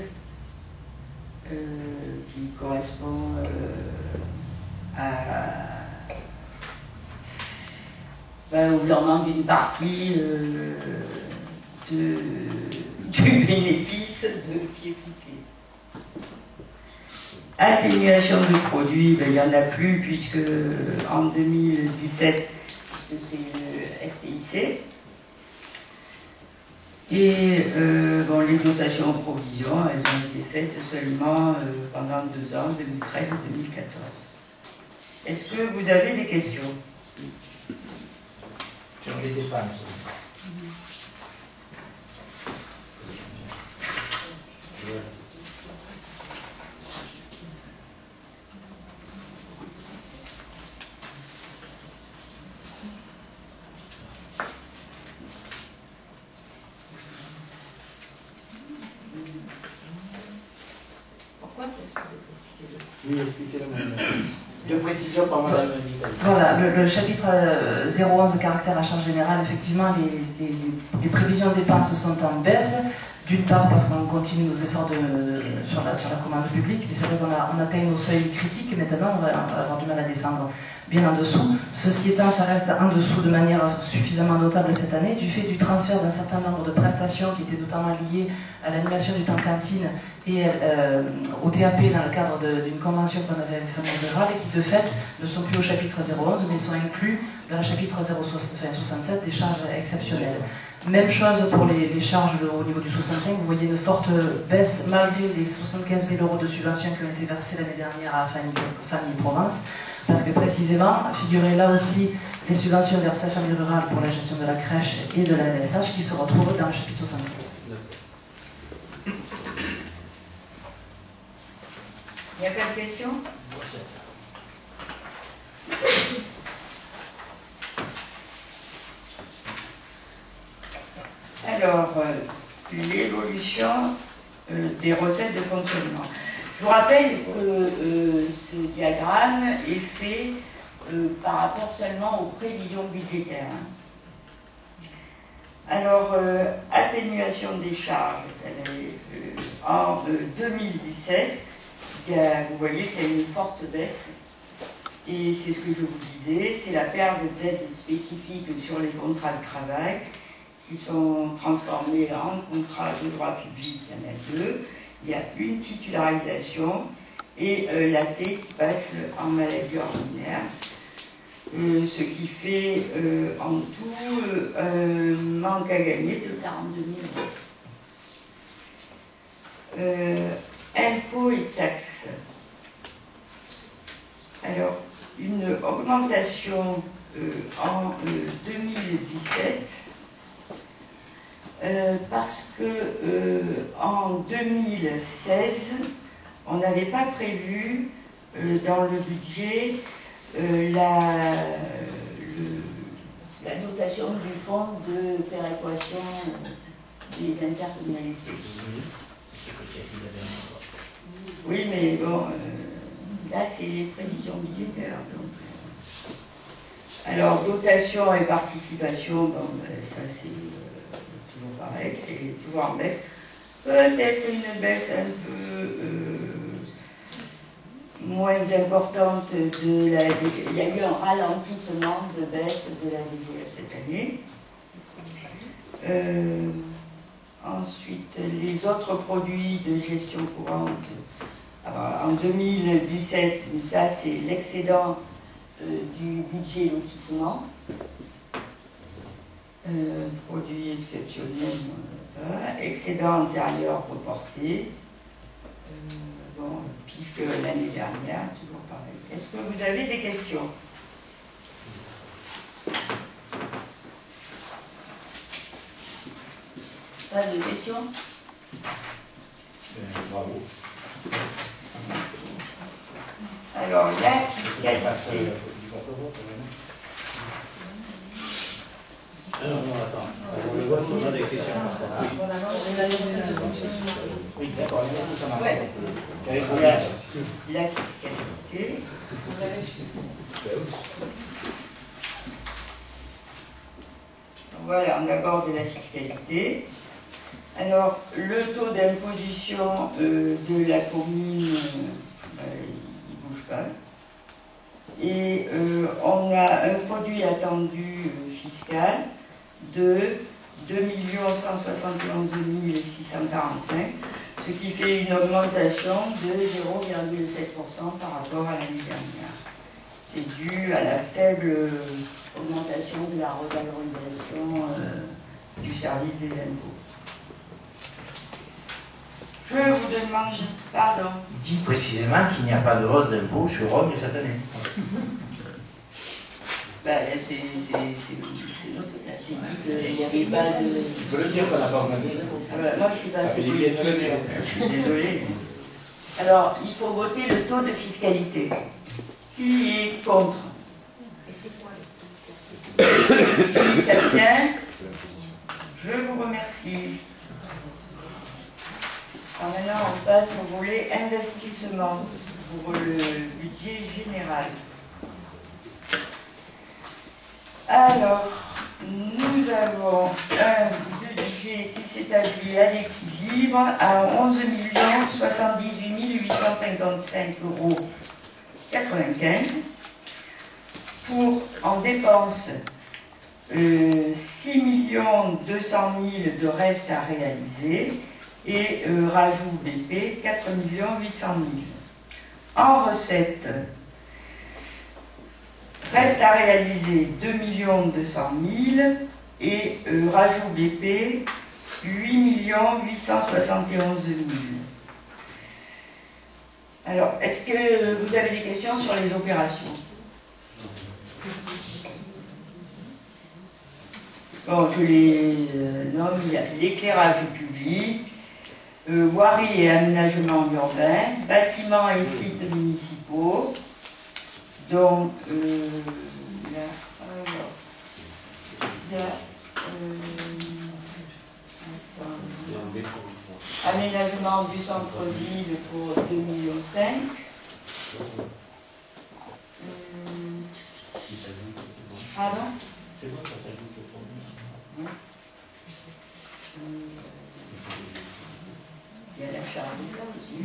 qui correspond au virement d'une partie du bénéfice qui est foutu. Atténuation de produits, il n'y en a plus puisque en 2017, c'est le FPIC. Et les dotations en provision, elles ont été faites seulement pendant 2 ans, 2013 et 2014. Est-ce que vous avez des questions? Sur les dépenses. Pourquoi Oui, expliquez-le. De précision par Madame Itaï. Voilà, le chapitre 011 caractère à charge générale, effectivement, les prévisions de dépenses sont en baisse. D'une part parce qu'on continue nos efforts sur la commande publique, mais c'est vrai qu'on atteint nos seuils critiques, maintenant on va avoir du mal à descendre bien en dessous. Ceci étant, ça reste en dessous de manière suffisamment notable cette année, du fait du transfert d'un certain nombre de prestations qui étaient notamment liées à l'animation du temps cantine et au TAP dans le cadre d'une convention qu'on avait avec Famille Rurale et qui de fait ne sont plus au chapitre 011 mais sont inclus dans le chapitre 067 des charges exceptionnelles. Même chose pour les charges au niveau du 65, vous voyez une forte baisse malgré les 75 000 euros de subventions qui ont été versées l'année dernière à Famille Provence, parce que précisément, figurez là aussi les subventions versées à Famille Rurale pour la gestion de la crèche et de la LSH qui se retrouvent dans le chapitre 67. Il n'y a pas de questions? Alors, l'évolution des recettes de fonctionnement. Je vous rappelle que ce diagramme est fait par rapport seulement aux prévisions budgétaires. Alors, atténuation des charges. En 2017, vous voyez qu'il y a une forte baisse. Et c'est ce que je vous disais, c'est la perte d'aides spécifiques sur les contrats de travail qui sont transformés en contrats de droit public, il y en a 2. Il y a une titularisation et la T qui passe en maladie ordinaire. Ce qui fait en tout un manque à gagner de 42 000 euros. Impôts et taxes. Alors, une augmentation en 2017 parce que en 2016, on n'avait pas prévu dans le budget la dotation du fonds de péréquation des intercommunalités. Oui, mais bon, là c'est les prévisions budgétaires. Donc. Alors, dotation et participation, bon, ça c'est baisse, elle est toujours en baisse. Peut-être une baisse un peu moins importante de la DGF. Il y a eu un ralentissement de baisse de la DGF cette année. Ensuite, les autres produits de gestion courante. Alors, en 2017, ça c'est l'excédent du budget lotissement. Produit exceptionnel, excédent antérieur reporté. Bon, pire que l'année dernière, toujours pareil. Est-ce que vous avez des questions? Pas de questions? Bravo. Alors, la fiscalité. Non, attends. On le voit, on a des questions. Oui, d'accord, ça marche. Ouais. La fiscalité. Voilà, on aborde la fiscalité. Alors, le taux d'imposition de la commune, il ne bouge pas. Et on a un produit attendu fiscal de 2 171 645, ce qui fait une augmentation de 0,7% par rapport à l'année dernière. C'est dû à la faible augmentation de la revalorisation du service des impôts. Je vous demande, pardon. Dit précisément qu'il n'y a pas de hausse d'impôt sur Rome cette année. Ben, c'est notre là. J'ai dit qu'il n'y avait pas de. Tu peux le dire qu'on n'a pas augmenté. Ah ben, moi, je suis pas Ça fait du bien de se le dire. Je suis désolée. Alors, il faut voter le taux de fiscalité. Qui est contre? Et c'est quoi le taux? Qui s'abstient? Je vous remercie. Alors maintenant, on passe au volet investissement pour le budget général. Alors, nous avons un budget qui s'établit à l'équilibre à 11 78 855,95 € pour, en dépenses, 6 200 000 de reste à réaliser et rajout BP 4 800 000. En recettes, reste à réaliser 2 200 000 et rajout BP 8 871 000. Alors, est-ce que vous avez des questions sur les opérations? Bon, je les nomme, il y a l'éclairage public, voirie et aménagement urbain, bâtiments et sites municipaux, donc aménagement du centre-ville pour 2,5 millions. Pardon? Il y a la charge aussi.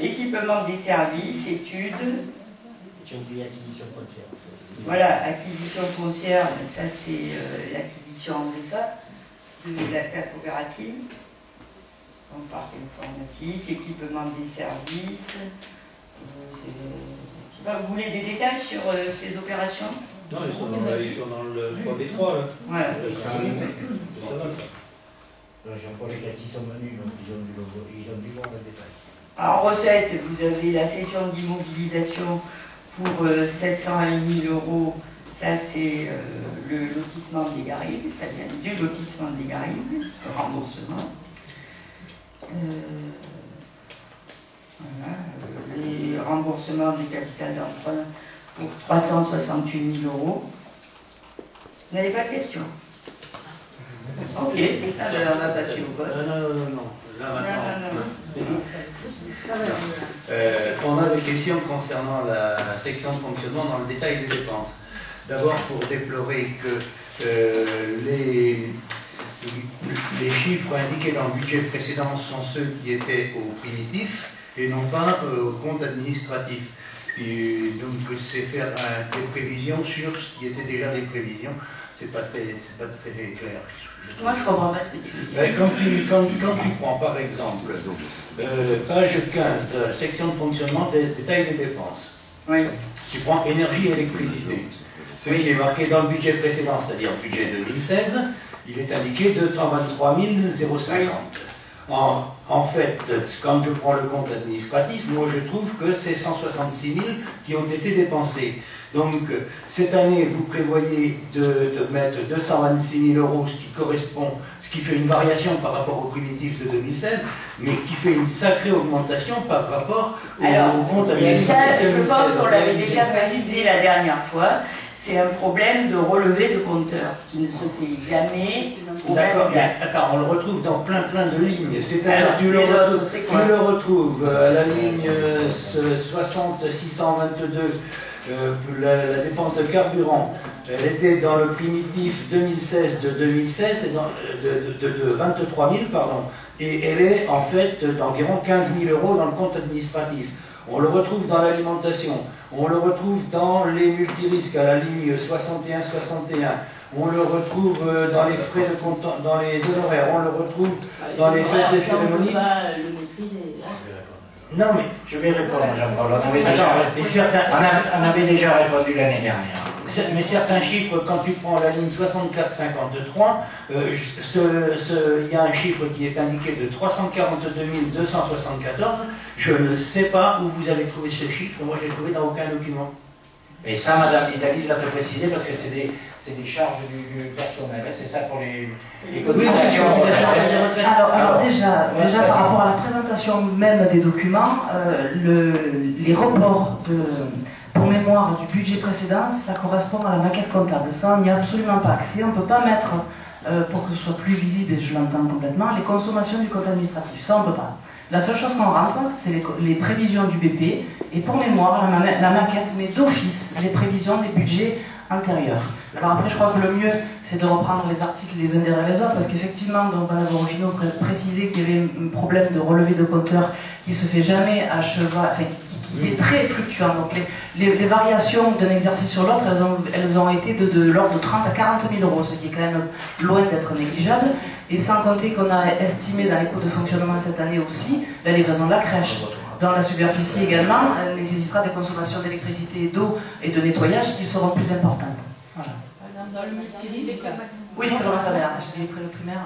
Équipement des services, études. J'ai oublié acquisition foncière. Voilà, acquisition foncière, ça c'est l'acquisition en VFA de la coopérative. Donc parc informatique, équipement des services. Vous voulez des détails sur ces opérations? Non, ils sont dans le 3B3 là. Voilà. Jean-Paul et Cathy sont venus, donc ils ont dû voir le détail. En recette, vous avez la cession d'immobilisation pour 701 000 €. Ça, c'est le lotissement des Garrigues. Ça vient du lotissement des Garrigues, le remboursement. Voilà, les remboursements du capital d'emprunt pour 368 000 €. Vous n'avez pas de questions? Ok, alors on va passer au vote. Non. Là, maintenant, Non. on a des questions concernant la section de fonctionnement dans le détail des dépenses. D'abord pour déplorer que les chiffres indiqués dans le budget précédent sont ceux qui étaient au primitif et non pas au compte administratif. Et donc c'est faire des prévisions sur ce qui était déjà des prévisions. C'est pas très clair. Moi, je comprends pas ce que tu veux dire. Quand tu prends par exemple page 15, section de fonctionnement, détail des dépenses. Oui. Tu prends énergie et électricité. Ce qui est marqué dans le budget précédent, c'est-à-dire le budget 2016, il est indiqué 223 050. En fait, quand je prends le compte administratif, moi je trouve que c'est 166 000 qui ont été dépensés. Donc, cette année, vous prévoyez de mettre 226 000 euros, ce qui fait une variation par rapport au primitif de 2016, mais qui fait une sacrée augmentation par rapport au compte administratif. Je pense qu'on l'avait déjà précisé la dernière fois. C'est un problème de relevé de compteur qui ne se fait jamais. D'accord, mais attends, on le retrouve dans plein de lignes. C'est-à-dire tu le retrouves à la ligne 60 622, la dépense de carburant. Elle était dans le primitif 2016 de 2016, de 23 000, pardon, et elle est en fait d'environ 15 000 euros dans le compte administratif. On le retrouve dans l'alimentation, on le retrouve dans les multirisques à la ligne 61-61, on le retrouve dans les frais de compte, dans les honoraires, on le retrouve dans les fêtes et cérémonies. On ne peut pas le maîtriser. Non mais... Je vais répondre, Jean-Paul. On avait déjà répondu l'année dernière. Mais certains chiffres, quand tu prends la ligne 64-53, il y a un chiffre qui est indiqué de 342 274. Je ne sais pas où vous avez trouvé ce chiffre. Moi, je l'ai trouvé dans aucun document. Et ça, Madame Italie va te préciser parce que c'est des charges du personnel. C'est ça pour les cotisations. Alors déjà par rapport à la présentation même des documents, les reports pour mémoire du budget précédent, ça correspond à la maquette comptable. Ça, on n'y a absolument pas accès. On ne peut pas mettre, pour que ce soit plus visible, et je l'entends complètement, les consommations du compte administratif. Ça, on ne peut pas. La seule chose qu'on rentre, c'est les prévisions du BP, et pour mémoire, la maquette met d'office les prévisions des budgets antérieurs. Alors après, je crois que le mieux, c'est de reprendre les articles les uns derrière les autres, parce qu'effectivement, Madame Origino précisait qu'il y avait un problème de relevé de compteur qui se fait jamais à cheval, enfin, qui est très fluctuant. Donc les variations d'un exercice sur l'autre, elles ont été de l'ordre de 30 à 40 000 euros, ce qui est quand même loin d'être négligeable. Et sans compter qu'on a estimé dans les coûts de fonctionnement cette année aussi la livraison de la crèche. Dans la superficie également, elle nécessitera des consommations d'électricité, d'eau et de nettoyage qui seront plus importantes. Voilà. Dans le multirisque. Oui, que le maternelle. J'ai dit près le primaire,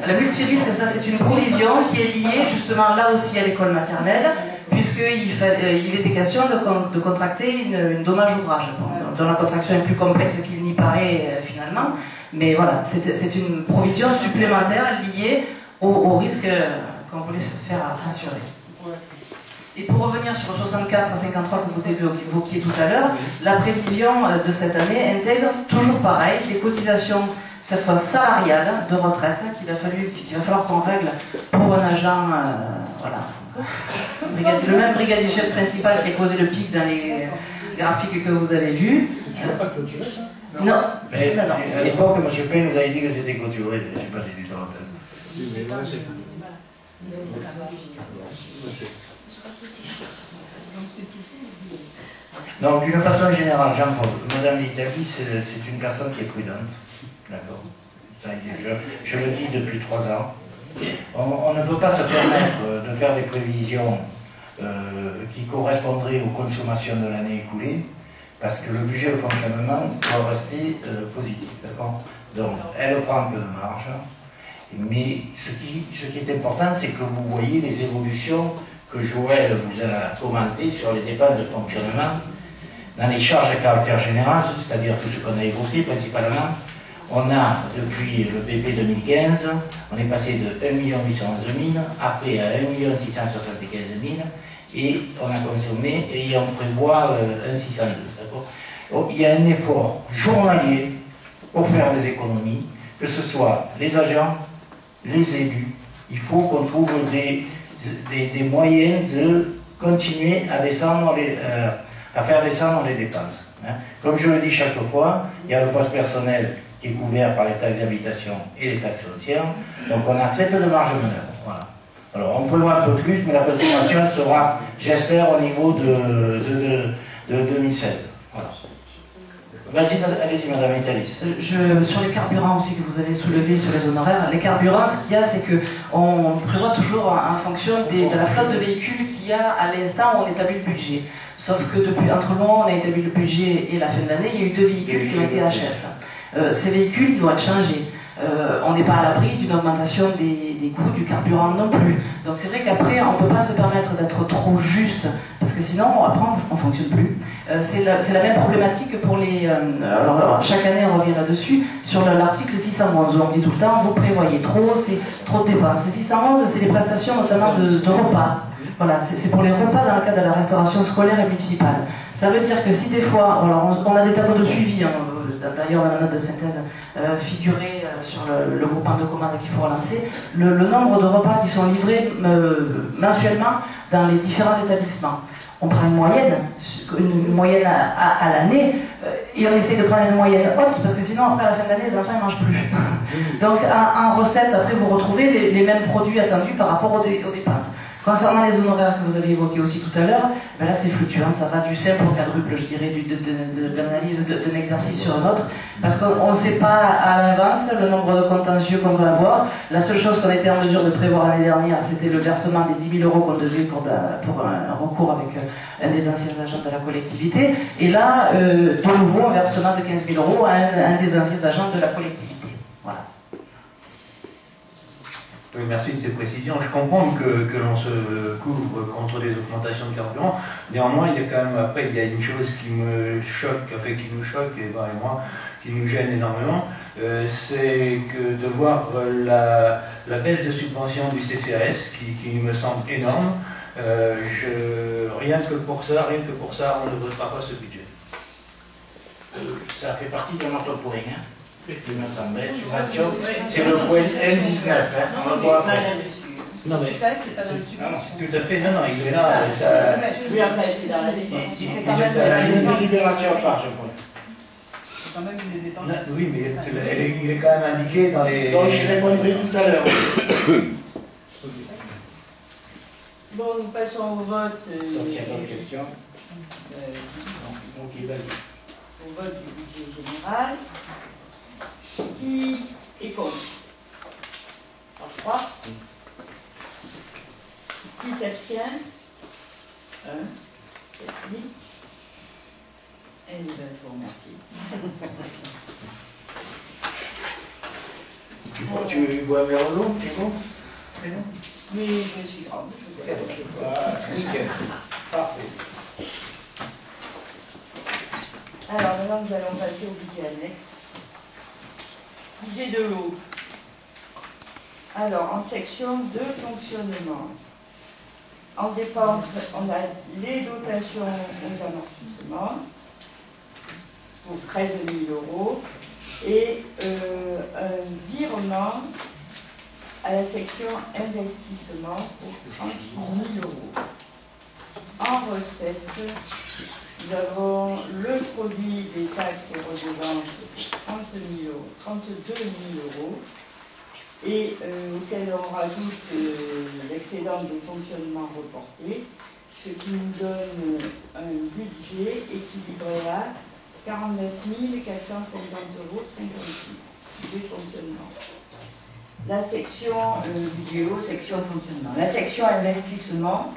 la multirisque, ça c'est une provision qui est liée justement là aussi à l'école maternelle, puisqu'il était question de contracter une dommage ouvrage, dont la contraction est plus complexe qu'il n'y paraît finalement. Mais voilà, c'est une provision supplémentaire liée au risque qu'on voulait se faire assurer. Et pour revenir sur le 64 à 53 que vous évoquiez tout à l'heure, la prévision de cette année intègre toujours pareil, les cotisations, cette fois salariales, de retraite, qu'il va falloir qu'on règle pour un agent, voilà, le même brigadier chef principal qui a causé le pic dans les graphiques que vous avez vus. Tu n'as pas clôturé ça? Non. Mais à l'époque, M. Payne nous avait dit que c'était clôturé. Je ne sais pas si tu te rappelles. Donc, d'une façon générale, Jean-Paul, Madame L'Italie, c'est une personne qui est prudente. D'accord. Je le dis depuis 3 ans. On ne peut pas se permettre de faire des prévisions qui correspondraient aux consommations de l'année écoulée, parce que le budget de fonctionnement doit rester positif. D'accord. Donc, elle prend un peu de marge. Mais ce qui est important, c'est que vous voyez les évolutions que Joël vous a commentées sur les dépenses de fonctionnement dans les charges à caractère général, c'est-à-dire tout ce qu'on a évoqué principalement. On a, depuis le BP 2015, on est passé de 1 811 000, après à 1 675 000, et on a consommé, et on prévoit 1 602. Donc, il y a un effort journalier pour faire des économies, que ce soit les agents, les élus. Il faut qu'on trouve des moyens de continuer à descendre à faire descendre les dépenses. Hein. Comme je le dis chaque fois, il y a le poste personnel qui est couvert par les taxes d'habitation et les taxes foncières, donc on a très peu de marge de manœuvre. Voilà. Alors on prévoit un peu plus, mais la consommation sera, j'espère, au niveau de 2016. Voilà. Vas-y, allez-y, Madame Italis. Sur les carburants aussi que vous avez soulevés sur les honoraires, les carburants, ce qu'il y a, c'est qu'on prévoit toujours en fonction de la flotte de véhicules qu'il y a à l'instant où on établit le budget. Sauf que depuis, entre le moment où on a établi le budget et la fin de l'année, il y a eu 2 véhicules qui ont été HS. Ces véhicules, ils vont être changés. On n'est pas à l'abri d'une augmentation des coûts du carburant non plus. Donc c'est vrai qu'après, on ne peut pas se permettre d'être trop juste, parce que sinon, après, on ne fonctionne plus. C'est la même problématique pour les... alors, chaque année, on revient là-dessus, sur l'article 611, où on dit tout le temps, vous prévoyez trop, c'est trop de dépenses. Les 611, c'est les prestations notamment de repas. Voilà, c'est pour les repas dans le cadre de la restauration scolaire et municipale. Ça veut dire que si des fois, alors on a des tableaux de suivi, hein, d'ailleurs dans la note de synthèse figurée sur le groupement de commandes qu'il faut relancer, le nombre de repas qui sont livrés mensuellement dans les différents établissements. On prend une moyenne à l'année, et on essaie de prendre une moyenne haute, parce que sinon, après, à la fin de l'année, les enfants ne mangent plus. Donc, en recette, après, vous retrouvez les mêmes produits attendus par rapport aux dépenses. Concernant les honoraires que vous avez évoqués aussi tout à l'heure, ben là c'est fluctuant, ça va du simple au quadruple, je dirais, d'analyse d'un exercice sur un autre, parce qu'on ne sait pas à l'avance le nombre de contentieux qu'on va avoir. La seule chose qu'on était en mesure de prévoir l'année dernière, c'était le versement des 10 000 € qu'on devait pour un recours avec un des anciens agents de la collectivité, et là, de nouveau, un versement de 15 000 € à un des anciens agents de la collectivité. Voilà. Oui, merci de ces précisions. Je comprends que l'on se couvre contre les augmentations de carburant. Néanmoins, il y a quand même, après, il y a une chose qui me choque, enfin qui nous choque, et moi, qui nous gêne énormément, c'est que de voir la baisse de subvention du CCAS, qui me semble énorme. Rien que pour ça, on ne votera pas ce budget. Ça fait partie de notre point, hein. Il me semblait, subvention, c'est le point N19, hein, on le voit après. Non mais Ça, c'est pas dans le subvention. Tout à fait, non, il est là. Oui, après, c'est dans la dépense. C'est quand même une libération à part, je crois. C'est quand même une dépense. Oui, mais il est quand même indiqué dans les... Donc je répondrai tout à l'heure. Bon, nous passons au vote. Donc il y a d'autres questions. Donc il va Au vote du budget général. Qui est contre? 3. Qui s'abstient? 1. Et nous vous remercie. Tu bois un verre d'eau, c'est bon? C'est bon? Oui, je suis grande. Nickel. Parfait. Alors maintenant, nous allons passer au budget annexe. Budget de l'eau. Alors, en section de fonctionnement, en dépenses, on a les dotations aux amortissements pour 13 000 € et un virement à la section investissement pour 36 000 €. En recette, nous avons le produit des taxes et redevances pour 32 000 € et auquel on rajoute l'excédent de fonctionnement reporté, ce qui nous donne un budget équilibré à 49 450,56 € de fonctionnement. La section budget eau, section fonctionnement. La section investissement,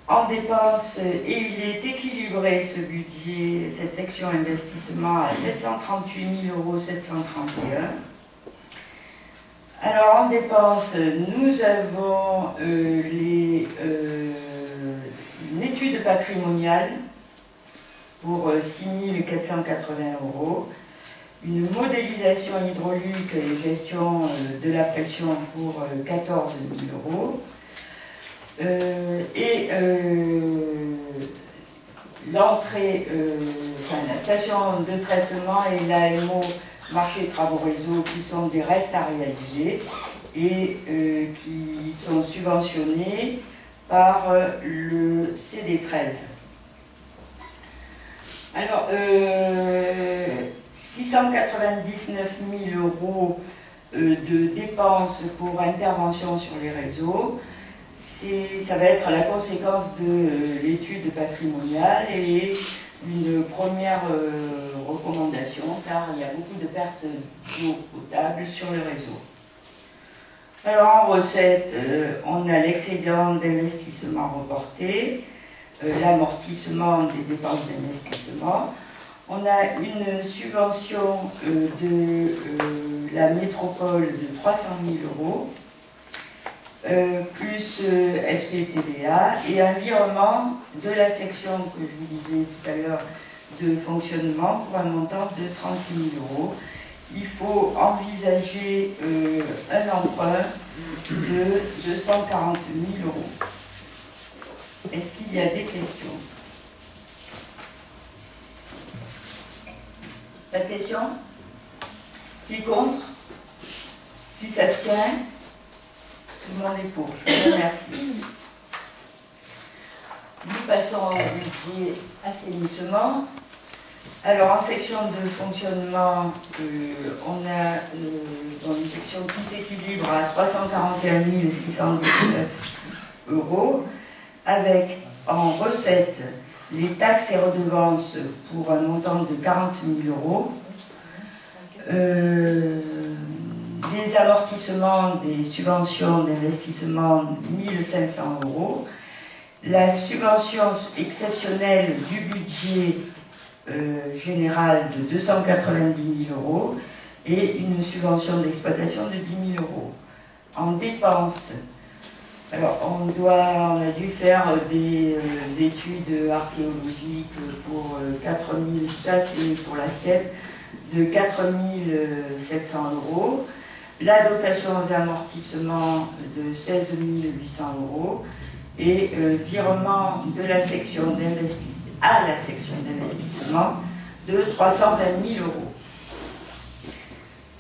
en dépenses, et il est équilibré ce budget, cette section investissement à 738 731 €. Alors en dépenses, nous avons une étude patrimoniale pour 6 480 €, une modélisation hydraulique et gestion de la pression pour 14 000 €, et l'entrée, la station de traitement et l'AMO marché travaux réseau qui sont des restes à réaliser et qui sont subventionnés par le CD13. Alors, 699 000 € de dépenses pour intervention sur les réseaux. Ça va être la conséquence de l'étude patrimoniale et une première recommandation, car il y a beaucoup de pertes d'eau potable sur le réseau. Alors en recette, on a l'excédent d'investissement reporté, l'amortissement des dépenses d'investissement. On a une subvention de la métropole de 300 000 €, plus FCTVA, et un virement de la section que je vous disais tout à l'heure de fonctionnement pour un montant de 36 000 €. Il faut envisager un emprunt de 240 000 €. Est-ce qu'il y a des questions? Pas de questions? Qui est contre? Qui s'abstient? Tout le monde est pour. Je vous remercie. Nous passons au budget assainissement. Alors, en section de fonctionnement, on a une section qui s'équilibre à 341 619 €, avec en recette les taxes et redevances pour un montant de 40 000 €, les amortissements des subventions d'investissement 1 500 €, la subvention exceptionnelle du budget général de 290 000 € et une subvention d'exploitation de 10 000 €. En dépenses, alors on a dû faire des études archéologiques pour 4 000, ça c'est pour la STEP, de 4 700 €, la dotation aux amortissements de 16 800 € et virement de la section d'investissement à la section d'investissement de 320 000 €.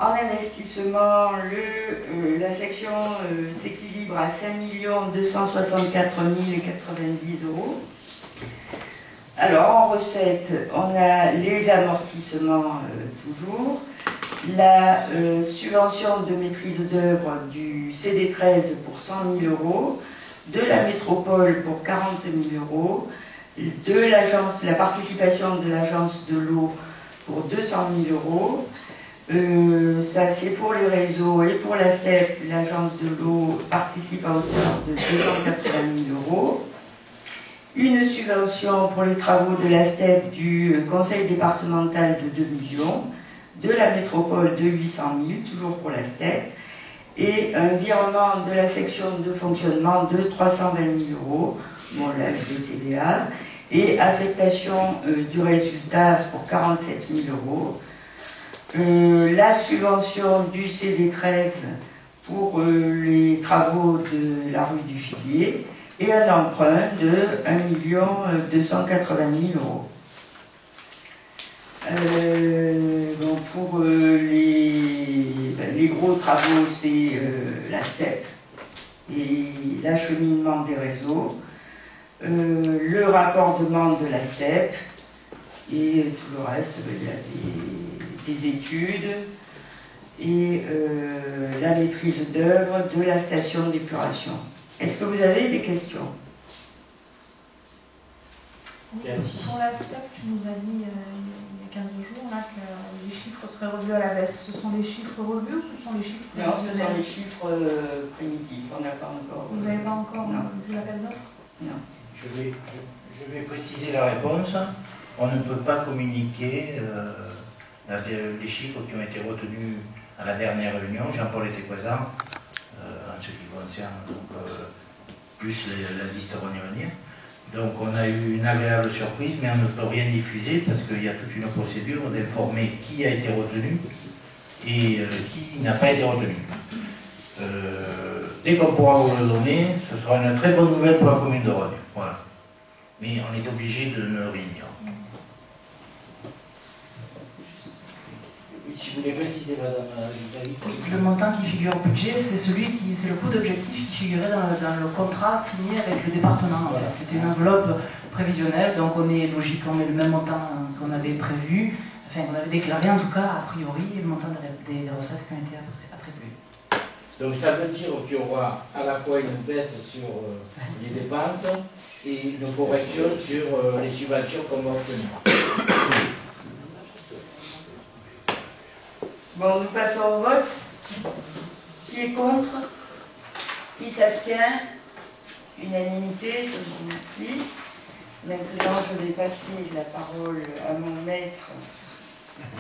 En investissement, la section s'équilibre à 5 264 090 €. Alors, en recette, on a les amortissements toujours, la subvention de maîtrise d'œuvre du CD13 pour 100 000 €, de la métropole pour 40 000 €, de l'agence, la participation de l'agence de l'eau pour 200 000 €. Ça c'est pour les réseaux et pour la STEP, l'agence de l'eau participe à hauteur de 280 000 €. Une subvention pour les travaux de la STEP du conseil départemental de 2 millions, de la métropole de 800 000, toujours pour la STEP, et un virement de la section de fonctionnement de 320 000 €, bon, la SBTVA, et affectation du résultat pour 47 000 €. La subvention du CD13 pour les travaux de la rue du Figuier, et un emprunt de 1 280 000 €. Donc pour les gros travaux, c'est la STEP et l'acheminement des réseaux, le raccordement de la STEP et tout le reste, il y a des études et la maîtrise d'œuvre de la station d'épuration. Est-ce que vous avez des questions? Merci. Pour la STEP, tu nous as dit il y a 15 jours là, que les chiffres seraient revus à la baisse. Ce sont des chiffres revus ou ce sont les chiffres Non, ce sont prévisionnels? les chiffres primitifs. On n'a pas encore. Vous n'avez pas encore Non. vu l'appel d'offres? Non. Je vais préciser la réponse. On ne peut pas communiquer les chiffres qui ont été retenus à la dernière réunion. Jean-Paul était présent, en ce qui concerne plus la liste à venir. Donc on a eu une agréable surprise, mais on ne peut rien diffuser parce qu'il y a toute une procédure d'informer qui a été retenu et qui n'a pas été retenu. Dès qu'on pourra vous le donner, ce sera une très bonne nouvelle pour la commune de Rognes. Voilà. Mais on est obligé de ne rien dire. Oui, si vous voulez préciser, Madame Vitali. Oui, le montant qui figure au budget, c'est le coût d'objectif qui figurait dans le contrat signé avec le département. Voilà. C'était une enveloppe prévisionnelle, donc on est logique, on met le même montant qu'on avait prévu, enfin qu'on avait déclaré en tout cas, a priori, le montant des recettes qui ont été attribuées. Donc ça veut dire qu'il y aura à la fois une baisse sur les dépenses et une correction sur les subventions qu'on va obtenir. Bon, nous passons au vote. Qui est contre? Qui s'abstient? Unanimité, je vous remercie. Maintenant, je vais passer la parole à mon maître,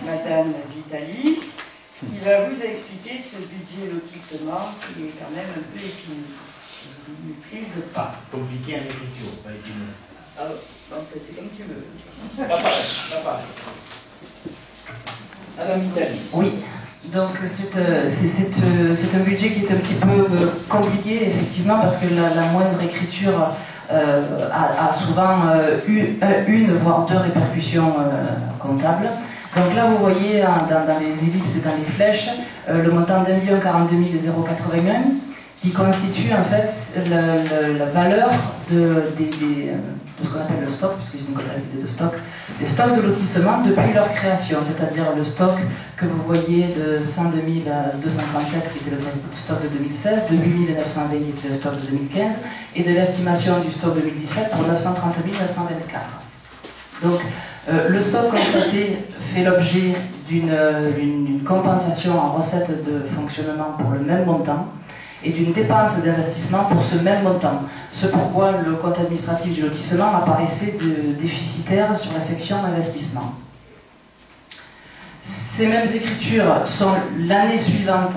Madame Vitalis, qui va vous expliquer ce budget lotissement qui est quand même un peu épineux. Je ne maîtrise pas. Compliqué en écriture, pas épineux. Ah, donc c'est comme tu veux. Pas pareil, pas pareil. Madame Vitali. Oui, donc c'est un budget qui est un petit peu compliqué, effectivement, parce que la moindre écriture a souvent une, voire deux répercussions comptables. Donc là, vous voyez dans les ellipses et dans les flèches, le montant d'1 042 081, qui constitue en fait la valeur de ce qu'on appelle le stock, puisque c'est une comptabilité de stock, des stocks de lotissement depuis leur création, c'est-à-dire le stock que vous voyez de 102 237 qui était le stock de 2016, de 8 920 qui était le stock de 2015, et de l'estimation du stock 2017 pour 930 924. Donc le stock constaté fait l'objet d'une compensation en recettes de fonctionnement pour le même montant, et d'une dépense d'investissement pour ce même montant. Ce pourquoi le compte administratif du lotissement apparaissait déficitaire sur la section investissement. Ces mêmes écritures sont l'année suivante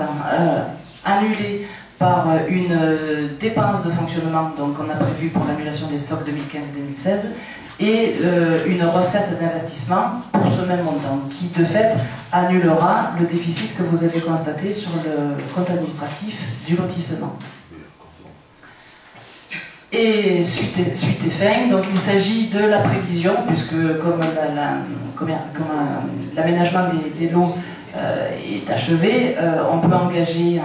annulées par une dépense de fonctionnement qu'on a prévue pour l'annulation des stocks 2015-2016 et une recette d'investissement pour ce même montant qui de fait annulera le déficit que vous avez constaté sur le compte administratif du lotissement. Et suite et fin, donc il s'agit de la prévision, puisque comme l'aménagement des lots est achevé, on peut engager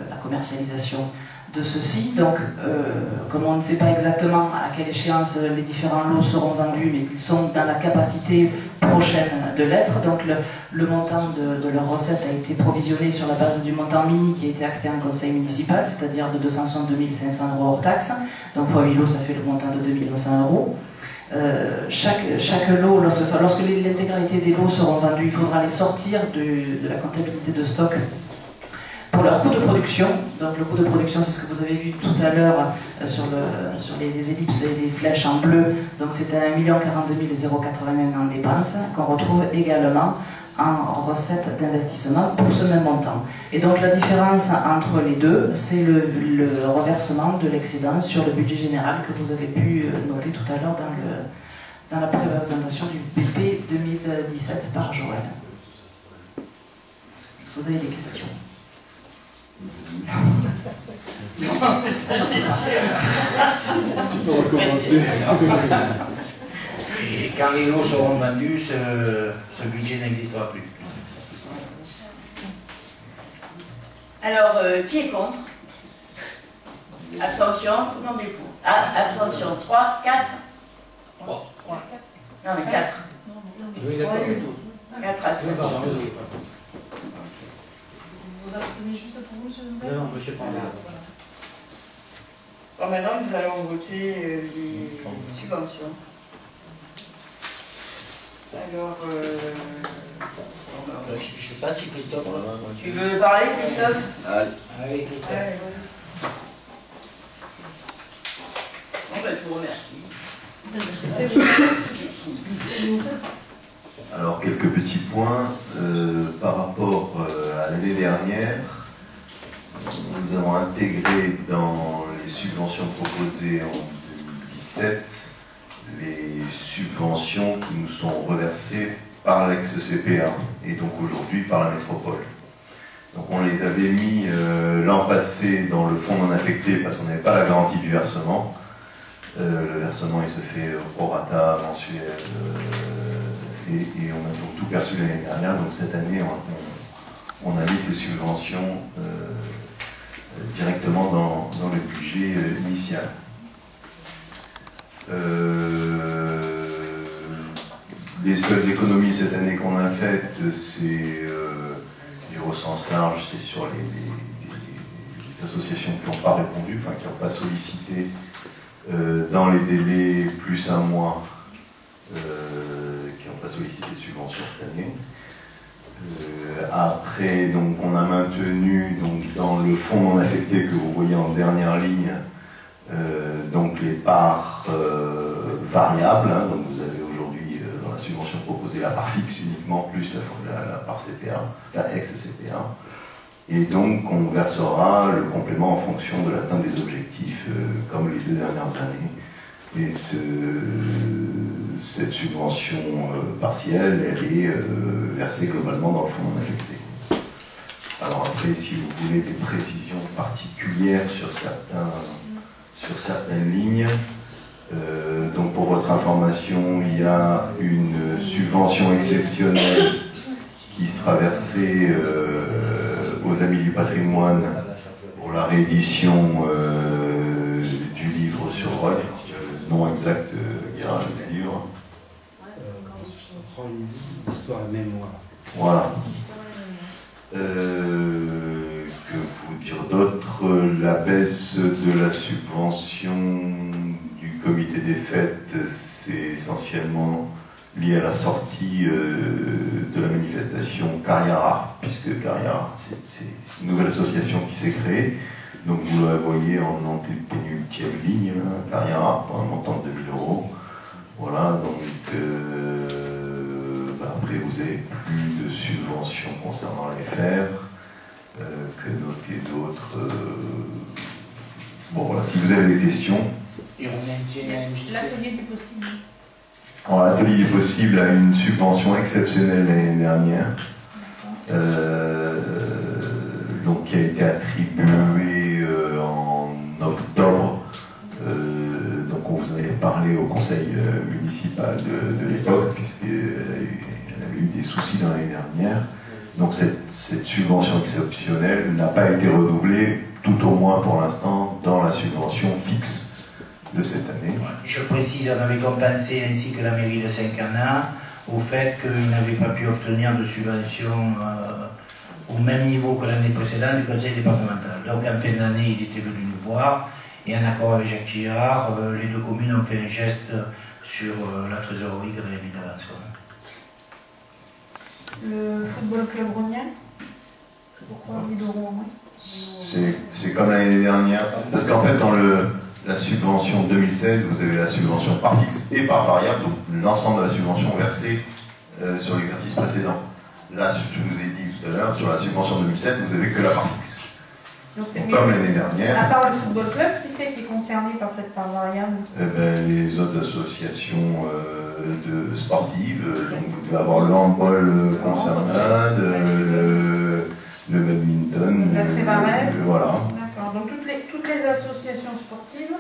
la commercialisation de ceux-ci. Donc, comme on ne sait pas exactement à quelle échéance les différents lots seront vendus, mais qu'ils sont dans la capacité prochaine de l'être, donc le montant de leur recette a été provisionné sur la base du montant mini qui a été acté en conseil municipal, c'est-à-dire de 262 500 € hors taxe. Donc pour 8 lots, ça fait le montant de 2 900 €. Chaque lot, lorsque l'intégralité des lots seront vendus, il faudra les sortir de la comptabilité de stock pour leur coût de production. Donc le coût de production, c'est ce que vous avez vu tout à l'heure sur les ellipses et les flèches en bleu. Donc c'était 1 042 081 en dépenses qu'on retrouve également en recettes d'investissement pour ce même montant. Et donc la différence entre les deux, c'est le reversement de l'excédent sur le budget général que vous avez pu noter tout à l'heure dans la présentation du BP 2017 par Joël. Est-ce que vous avez des questions? Et quand les lots seront vendus, ce budget n'existera plus. Alors, qui est contre? Abstention, tout le monde est pour. Ah, abstention, 3, 4 3. Non, mais 4. Oui, d'accord. 4 abstentions. Vous abstenez juste pour vous, monsieur le maire? Non, monsieur Pandé. Bon, maintenant, nous allons voter les subventions. Alors, Je ne sais pas si Christophe... tu veux parler, Christophe? Allez, Christophe. Allez, bon, ben, je vous remercie. Alors, quelques petits points par rapport à l'année dernière. Nous avons intégré dans les subventions proposées en 2017 les subventions qui nous sont reversées par l'ex-CPA et donc aujourd'hui par la métropole. Donc on les avait mis l'an passé dans le fonds non affecté parce qu'on n'avait pas la garantie du versement. Le versement il se fait au prorata mensuel et on a donc tout perçu l'année dernière. Donc cette année, on a mis ces subventions directement dans le budget initial. Les seules économies cette année qu'on a faites, c'est au sens large, c'est sur les associations qui n'ont pas répondu, enfin qui n'ont pas sollicité dans les délais plus un mois, qui n'ont pas sollicité de subvention cette année. Après, donc, on a maintenu donc, dans le fonds non affecté que vous voyez en dernière ligne, donc les parts variables. Hein, donc vous avez aujourd'hui dans la subvention proposée la part fixe uniquement plus la part CPA, la ex-CPA. Et donc on versera le complément en fonction de l'atteinte des objectifs comme les 2 dernières années. Et cette subvention partielle, elle est versée globalement dans le fonds non affecté. Alors après, si vous voulez des précisions particulières sur certaines lignes, donc pour votre information, il y a une subvention exceptionnelle qui sera versée aux Amis du patrimoine pour la réédition du livre sur Roll. Le nom exact Garage du livre. Histoire et mémoire. Voilà. Que vous dire d'autre? La baisse de la subvention du comité des fêtes, c'est essentiellement lié à la sortie de la manifestation Carrière Art, puisque Carrière Art, c'est une nouvelle association qui s'est créée. Donc vous la voyez en antépénultième ligne, hein, Carrière Art, pour un montant de 2000 €. Voilà, donc après vous avez plus de subventions concernant les fèvres, que noter d'autres. Bon voilà, si vous avez des questions. Et on maintient la MJC. L'atelier du possible. Alors, l'atelier du possible a une subvention exceptionnelle l'année dernière, donc qui a été attribuée en octobre. Donc on vous avait parlé au conseil municipal de l'époque, puisqu'elle avait eu des soucis dans l'année dernière. Donc cette subvention exceptionnelle n'a pas été redoublée, tout au moins pour l'instant, dans la subvention fixe de cette année. Je précise, on avait compensé ainsi que la mairie de Saint-Canard au fait qu'ils n'avaient pas pu obtenir de subvention au même niveau que l'année précédente du conseil départemental. Donc en fin d'année, il était venu nous voir et en accord avec Jacques Girard, les 2 communes ont fait un geste sur la trésorerie que avait mis d'avance. Le football club Rognal. Pourquoi 10 € en moins? C'est comme l'année dernière, parce qu'en fait dans la subvention 2016, vous avez la subvention par fixe et par variable, donc l'ensemble de la subvention versée sur l'exercice précédent. Là, je vous ai dit tout à l'heure, sur la subvention 2007, vous n'avez que la part fixe. Donc, comme l'année dernière. À part le football club, qui c'est qui est concerné par cette part variable? Les autres associations sportives, donc vous devez avoir le handball concernant, le badminton, la Trébarève. Voilà. D'accord, donc toutes les associations sportives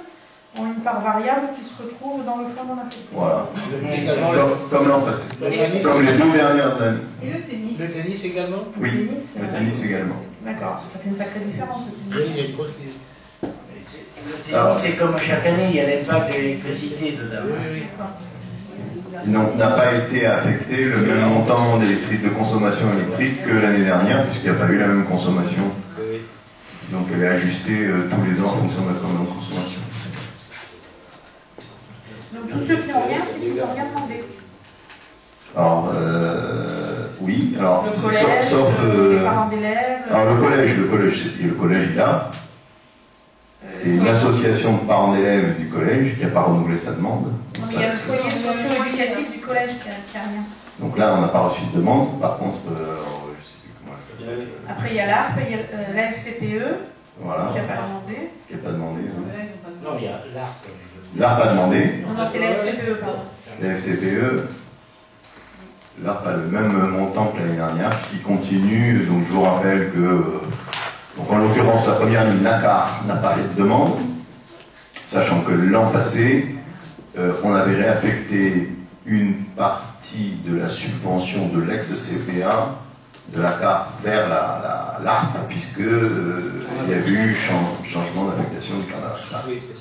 ont une part variable qui se retrouve dans le fonds non affecté. Voilà. Également Comme l'an passé. tennis, Comme les 2 dernières années. Et le tennis? le tennis également? Oui, le tennis également. D'accord, ça fait une sacrée différence. Le Oui, tennis. il y a une grosse Alors, c'est comme chaque année, il y a l'impact de l'électricité dedans. oui. D'accord. Donc n'a pas été affecté le même montant de consommation électrique que l'année dernière, puisqu'il n'y a pas eu la même consommation. Oui. Donc elle est ajustée tous les ans en fonction de la consommation. Donc tous ceux qui n'ont rien, c'est qu'ils n'ont rien demandé. Alors, oui, alors, Le collège, sauf. les parents d'élèves. Alors le collège il a. C'est une association de parents d'élèves du collège qui n'a pas renouvelé sa demande. Non, mais il y a le foyer socio-éducatif du collège qui a rien. Donc là, on n'a pas reçu de demande. Par contre, je ne sais plus comment elle s'appelle. Après, il y a l'ARP, il y a la FCPE Voilà. qui n'a pas demandé. Qui n'a pas demandé. Hein. Non, il y a l'ARP. L'ARP a demandé. Non, c'est la FCPE, pardon. La FCPE, l'ARP a le même montant que l'année dernière, qui continue. Donc je vous rappelle que, donc en l'occurrence, la première ligne NACAR n'a pas de demande, sachant que l'an passé, on avait réaffecté une partie de la subvention de l'ex-CPA de la CAR vers l'ARP, puisque il y avait eu changement d'affectation du carnaval,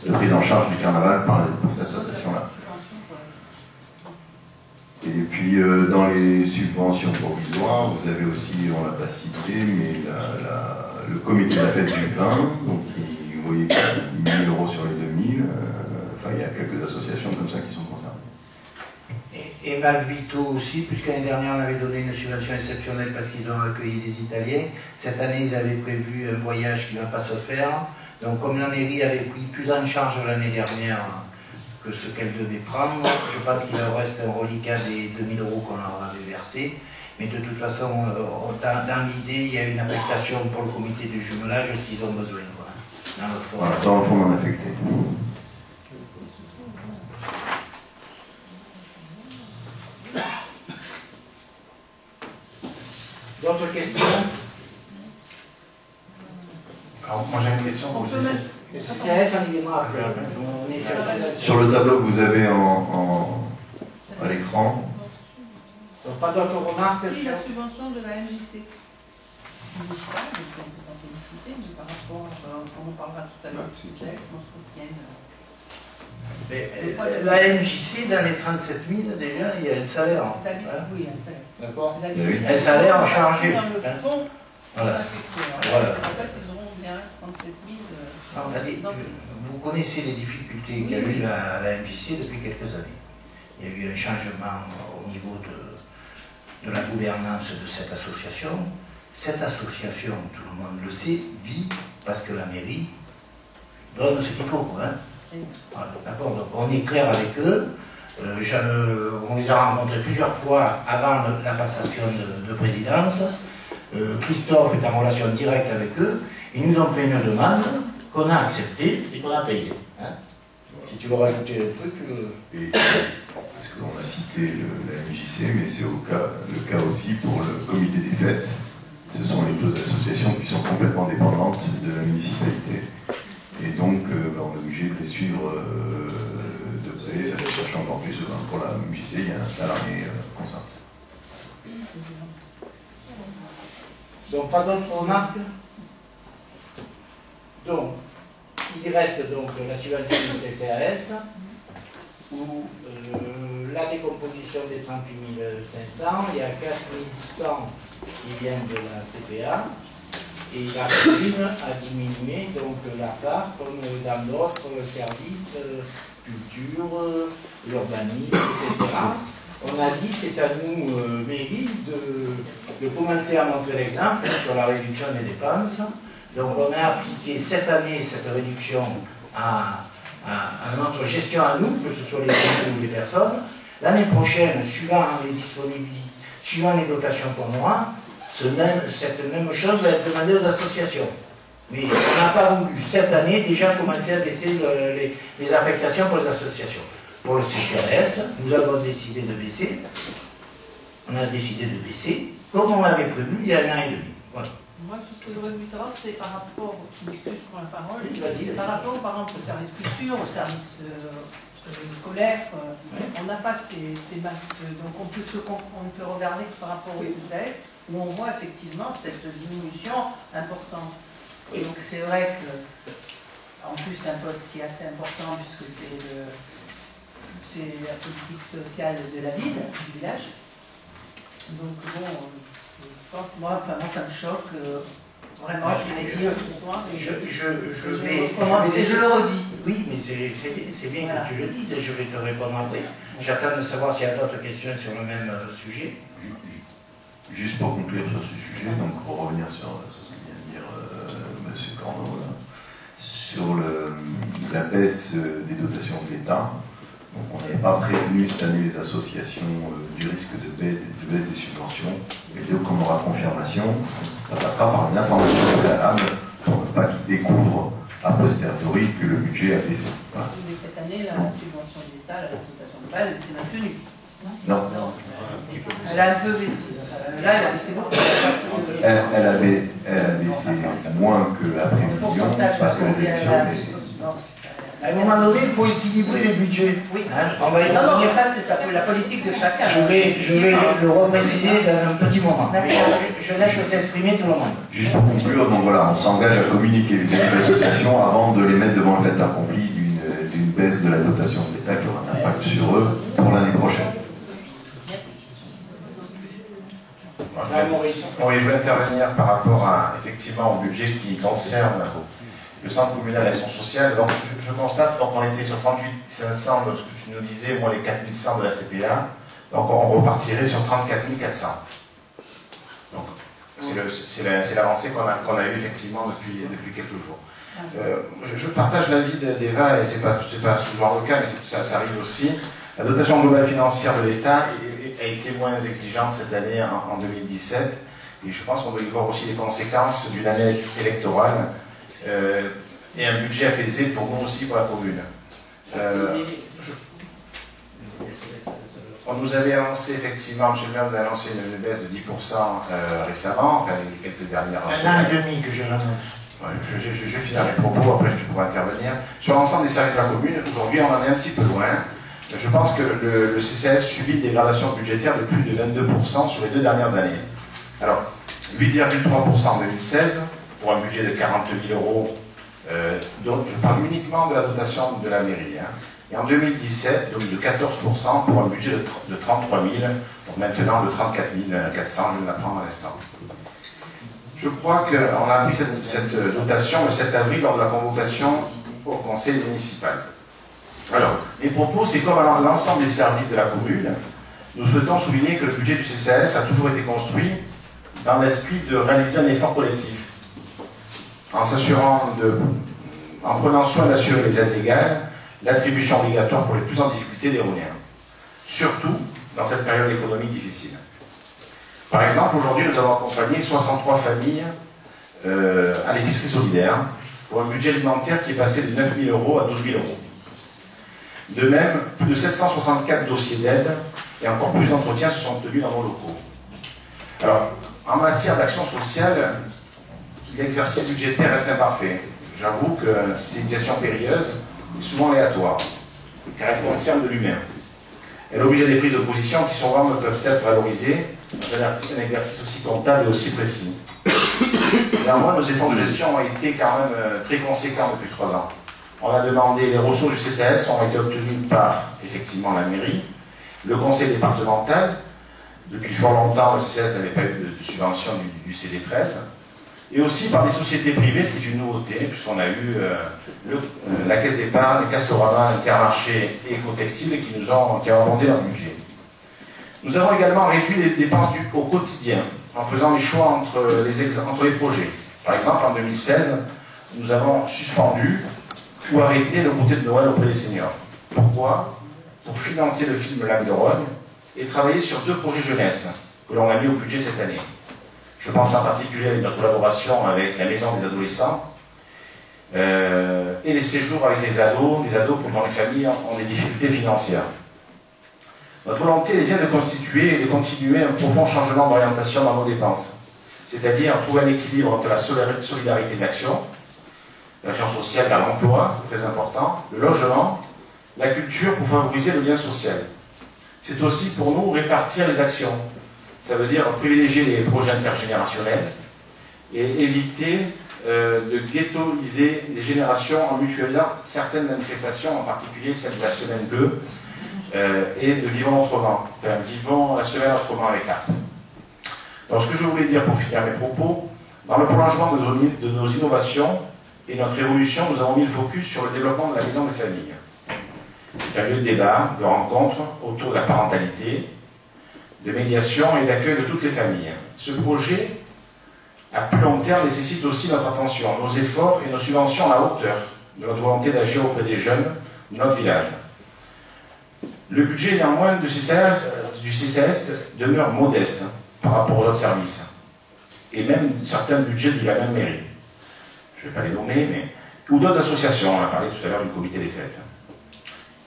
de prise en charge du carnaval par cette association-là. Et puis dans les subventions provisoires, vous avez aussi, on l'a pas cité, mais le comité de la fête du vin, donc vous voyez qu'il y a 1 000 euros sur les 2000, enfin il y a quelques associations comme ça qui sont concernées. Et Malvito aussi, puisque l'année dernière on avait donné une subvention exceptionnelle parce qu'ils ont accueilli des Italiens. Cette année ils avaient prévu un voyage qui ne va pas se faire. Donc comme la mairie avait pris plus en charge l'année dernière que ce qu'elle devait prendre, je pense qu'il leur reste un reliquat des 2000 euros qu'on leur avait versé. Mais de toute façon, dans l'idée, il y a une affectation pour le comité de jumelage s'ils ont besoin. Quoi, dans le fond. Voilà, dans le fond non affecté. D'autres questions? Alors, moi j'ai une question pour le CCS. Le CCS, on y viendra après. On est Sur le tableau que vous avez à l'écran. Donc, pas d'autres remarques Si, sur... la subvention de la MJC. Je ne bouge pas, donc on peut s'en féliciter, mais par rapport, comme on parlera tout à l'heure du CCS, moi je trouve qu'il y a une... Mais, la MJC, dans les 37 000, déjà, il y a un salaire. Hein. Oui, un salaire. D'accord. Oui. Un salaire chargé. Dans le fond, Voilà. affecté. Voilà. En fait, ils auront bien 37 000. Non, allez, vous connaissez les difficultés qu'a eu la MJC depuis quelques années. Il y a eu un changement au niveau de la gouvernance de cette association. Cette association, tout le monde le sait, vit parce que la mairie donne ce qu'il faut. Hein. Voilà, d'accord, donc on est clair avec eux. On les a rencontrés plusieurs fois avant la passation de présidence. Christophe est en relation directe avec eux. Ils nous ont fait une demande qu'on a acceptée et qu'on a payée. Hein. Si tu veux rajouter un truc, Parce qu'on a cité la MJC, mais c'est le cas aussi pour le comité des fêtes. Ce sont les deux associations qui sont complètement dépendantes de la municipalité. Et donc, on est obligé de les suivre de près, sachant qu'en plus, pour la MJC, il y a un salarié concerné. donc pas d'autres remarques. Donc, il reste donc la subvention du CCAS, où la décomposition des 38 500, il y a 4 100 qui viennent de la CPA, et la commune a diminué donc la part, comme dans d'autres services, culture, l'urbanisme, etc. On a dit c'est à nous, mairie, de commencer à montrer l'exemple sur la réduction des dépenses. Donc on a appliqué cette année cette réduction à notre gestion à nous, que ce soit les communes ou les personnes. L'année prochaine, suivant les disponibilités, suivant les dotations qu'on aura, cette même chose va être demandée aux associations. Mais on n'a pas voulu cette année déjà commencer à baisser les affectations pour les associations. Pour le CCRS, nous avons décidé de baisser. On a décidé de baisser, comme on l'avait prévu il y a 1 an et demi. Voilà. Moi, ce que j'aurais voulu savoir, c'est par rapport, je prends la parole, Oui, vas-y. par rapport, par exemple, au service culture, au service scolaire, on n'a pas ces masques, donc on peut regarder par rapport au CCS, où on voit effectivement cette diminution importante. Et donc c'est vrai que, en plus, c'est un poste qui est assez important, puisque c'est la politique sociale de la ville, du village. Donc bon, je pense, moi, ça me choque. Vraiment, je l'ai dit l'autre soir. Je le redis. Oui, mais c'est bien que tu le dises et je vais te répondre après. J'attends de savoir s'il y a d'autres questions sur le même sujet. Juste pour conclure sur ce sujet, donc pour revenir sur ce que vient de dire M. Corneau, sur la baisse des dotations de l'État. Donc on n'avait pas prévenu cette année les associations du risque de baisse des subventions. Et dès qu'on aura confirmation, ça passera par une information préalable pour ne pas qu'ils découvrent a posteriori que le budget a baissé. Voilà. Mais cette année, la subvention de l'État, la dotation de base, elle s'est maintenue. Non. Elle a un peu baissé. Là, elle a baissé beaucoup. Elle a baissé moins que la prévision parce que les élections. À un moment donné, il faut équilibrer les budgets. Oui. Hein, on va y Non, non, mais revenir. ça, c'est la politique de chacun. Je vais le repréciser dans un petit moment. Non, mais Je laisse s'exprimer tout le monde. Juste pour conclure, donc voilà, on s'engage à communiquer avec les associations avant de les mettre devant le fait accompli d'une baisse de la dotation de l'État qui aura un impact sur eux pour l'année prochaine. Oui, je voulais intervenir par rapport effectivement au budget qui concerne le centre communal d'action sociale. Donc, je constate, donc on était sur 38 500 de ce que tu nous disais, moi les 4 100 de la CPA, donc on repartirait sur 34 400. Donc, c'est l'avancée qu'on a eue effectivement depuis quelques jours. Je partage l'avis d'Eva, et c'est pas souvent le cas, mais ça arrive aussi. La dotation globale financière de l'État a été moins exigeante cette année en 2017, et je pense qu'on doit y voir aussi les conséquences d'une année électorale et un budget apaisé pour nous aussi, pour la commune. On nous avait annoncé effectivement, M. le maire nous a annoncé une baisse de 10% récemment, enfin les quelques dernières Un an et demi que je l'annonce. Ouais, je vais finir mes propos, après tu pourras intervenir. Sur l'ensemble des services de la commune, aujourd'hui on en est un petit peu loin. Je pense que le CCAS subit une dégradation budgétaire de plus de 22% sur les 2 dernières années. Alors, 8,3% en 2016, pour un budget de 40 000 euros, donc je parle uniquement de la dotation de la mairie. Hein. Et en 2017, donc de 14% pour un budget de 33 000, donc maintenant de 34 400, je vais l'apprendre à l'instant. Je crois qu'on a pris cette dotation le 7 avril lors de la convocation au conseil municipal. Alors, mes propos, c'est comme à l'ensemble des services de la commune, nous souhaitons souligner que le budget du CCAS a toujours été construit dans l'esprit de réaliser un effort collectif, en prenant soin d'assurer les aides légales, l'attribution obligatoire pour les plus en difficulté des Rhôniens, surtout dans cette période économique difficile. Par exemple, aujourd'hui, nous avons accompagné 63 familles à l'épicerie solidaire pour un budget alimentaire qui est passé de 9 000 euros à 12 000 euros. De même, plus de 764 dossiers d'aide et encore plus d'entretiens se sont tenus dans nos locaux. Alors, en matière d'action sociale, l'exercice budgétaire reste imparfait. J'avoue que c'est une gestion périlleuse et souvent aléatoire, car elle concerne de l'humain. Elle oblige à des prises de position qui souvent ne peuvent être valorisées dans un exercice aussi comptable et aussi précis. Néanmoins, nos efforts de gestion ont été quand même très conséquents depuis 3 ans. On a demandé, les ressources du CCAS ont été obtenues par, effectivement, la mairie, le conseil départemental. Depuis fort longtemps, le CCAS n'avait pas eu de subvention du CD13. Et aussi par des sociétés privées, ce qui est une nouveauté, puisqu'on a eu la Caisse d'épargne, Castorama, Intermarché et Ecotextile qui ont abondé leur budget. Nous avons également réduit les dépenses au quotidien, en faisant les choix entre les projets. Par exemple, en 2016, nous avons suspendu ou arrêté le goûter de Noël auprès des seniors. Pourquoi? Pour financer le film L'Âme de Rhône et travailler sur 2 projets jeunesse que l'on a mis au budget cette année. Je pense en particulier à notre collaboration avec la Maison des Adolescents et les séjours avec les ados dont les familles ont des difficultés financières. Notre volonté est bien de constituer et de continuer un profond changement d'orientation dans nos dépenses, c'est-à-dire trouver un équilibre entre la solidarité de l'action sociale vers l'emploi, très important, le logement, la culture pour favoriser le lien social. C'est aussi pour nous répartir les actions. Ça veut dire privilégier les projets intergénérationnels et éviter de ghettoiser les générations en mutualisant certaines manifestations, en particulier celle de la semaine bleue et de Vivons autrement. Enfin, Vivons la semaine autrement avec l'art. Donc ce que je voulais dire pour finir mes propos, dans le prolongement de nos innovations et notre évolution, nous avons mis le focus sur le développement de la maison des familles. C'est un lieu de débat, de rencontre autour de la parentalité, de médiation et d'accueil de toutes les familles. Ce projet, à plus long terme, nécessite aussi notre attention, nos efforts et nos subventions à la hauteur de notre volonté d'agir auprès des jeunes de notre village. Le budget, néanmoins, du CCAS demeure modeste par rapport aux autres services, et même certains budgets de la même mairie. Je ne vais pas les nommer, ou d'autres associations, on a parlé tout à l'heure du comité des fêtes.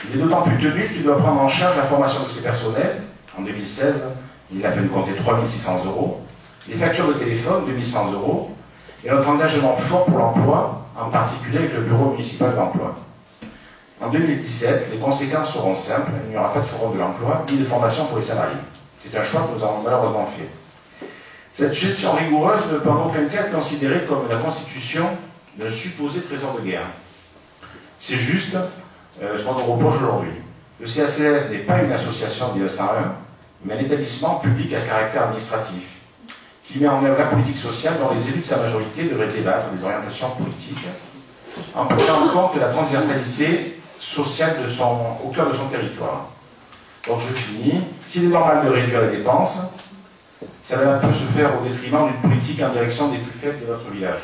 Il est d'autant plus tenu qu'il doit prendre en charge la formation de ses personnels. En 2016, il a fallu compter 3 600 euros, les factures de téléphone, 2 100 euros, et notre engagement fort pour l'emploi, en particulier avec le bureau municipal d'emploi. En 2017, les conséquences seront simples, il n'y aura pas de forum de l'emploi, ni de formation pour les salariés. C'est un choix que nous avons malheureusement fait. Cette gestion rigoureuse ne peut en aucun cas être considérée comme la constitution d'un supposé trésor de guerre. C'est juste ce qu'on nous reproche aujourd'hui. Le CACS n'est pas une association de 1901, mais un établissement public à caractère administratif, qui met en œuvre la politique sociale dont les élus de sa majorité devraient débattre des orientations politiques, en prenant en compte la transversalité sociale au cœur de son territoire. Donc je finis. S'il est normal de réduire les dépenses, ça va un peu se faire au détriment d'une politique en direction des plus faibles de notre village,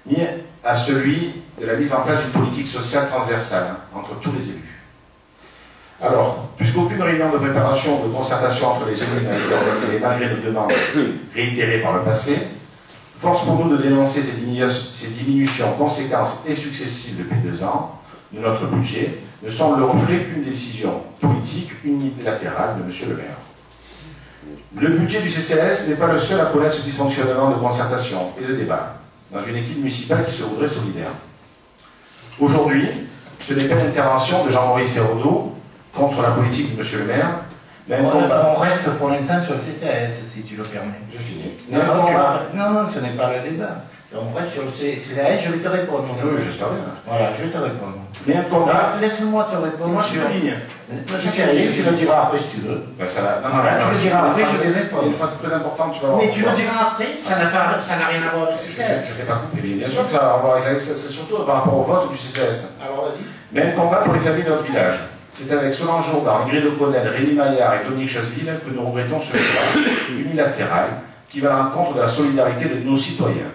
ni à celui de la mise en place d'une politique sociale transversale entre tous les élus. Alors, puisqu'aucune réunion de préparation ou de concertation entre les élus n'a été organisée malgré nos demandes réitérées par le passé, force pour nous de dénoncer ces diminutions conséquences et successives depuis 2 ans de notre budget ne sont le reflet qu'une décision politique unilatérale de M. le maire. Le budget du CCAS n'est pas le seul à connaître ce dysfonctionnement de concertation et de débat dans une équipe municipale qui se voudrait solidaire. Aujourd'hui, ce n'est pas une intervention de Jean-Maurice Hérodeau contre la politique de M. le maire, mais un combat. On reste pour l'instant sur le CCAS, si tu le permets. Je finis. Non, ce n'est pas le débat. On reste sur le CCAS, je vais te répondre. Oui, j'espère bien. Voilà, je vais te répondre. Mais un combat. Laisse-moi te répondre. Moi, je suis en ligne. Tu le diras après si tu veux. Ben, ça va. Non, tu le diras après, je vais répondre. Une phrase très importante, tu vas voir. Mais tu le diras après, ça n'a rien à voir avec le CCAS. Je ne t'ai pas coupé. Bien sûr que ça va avoir avec ça, c'est surtout par rapport au vote du CCAS. Alors vas-y. Mais un combat pour les familles de notre village. C'est avec Solange Jourdan, Ingrid O'Connell, Rémi Maillard et Dominique Chasseville que nous regrettons ce choix unilatéral qui va à l'encontre de la solidarité de nos citoyens.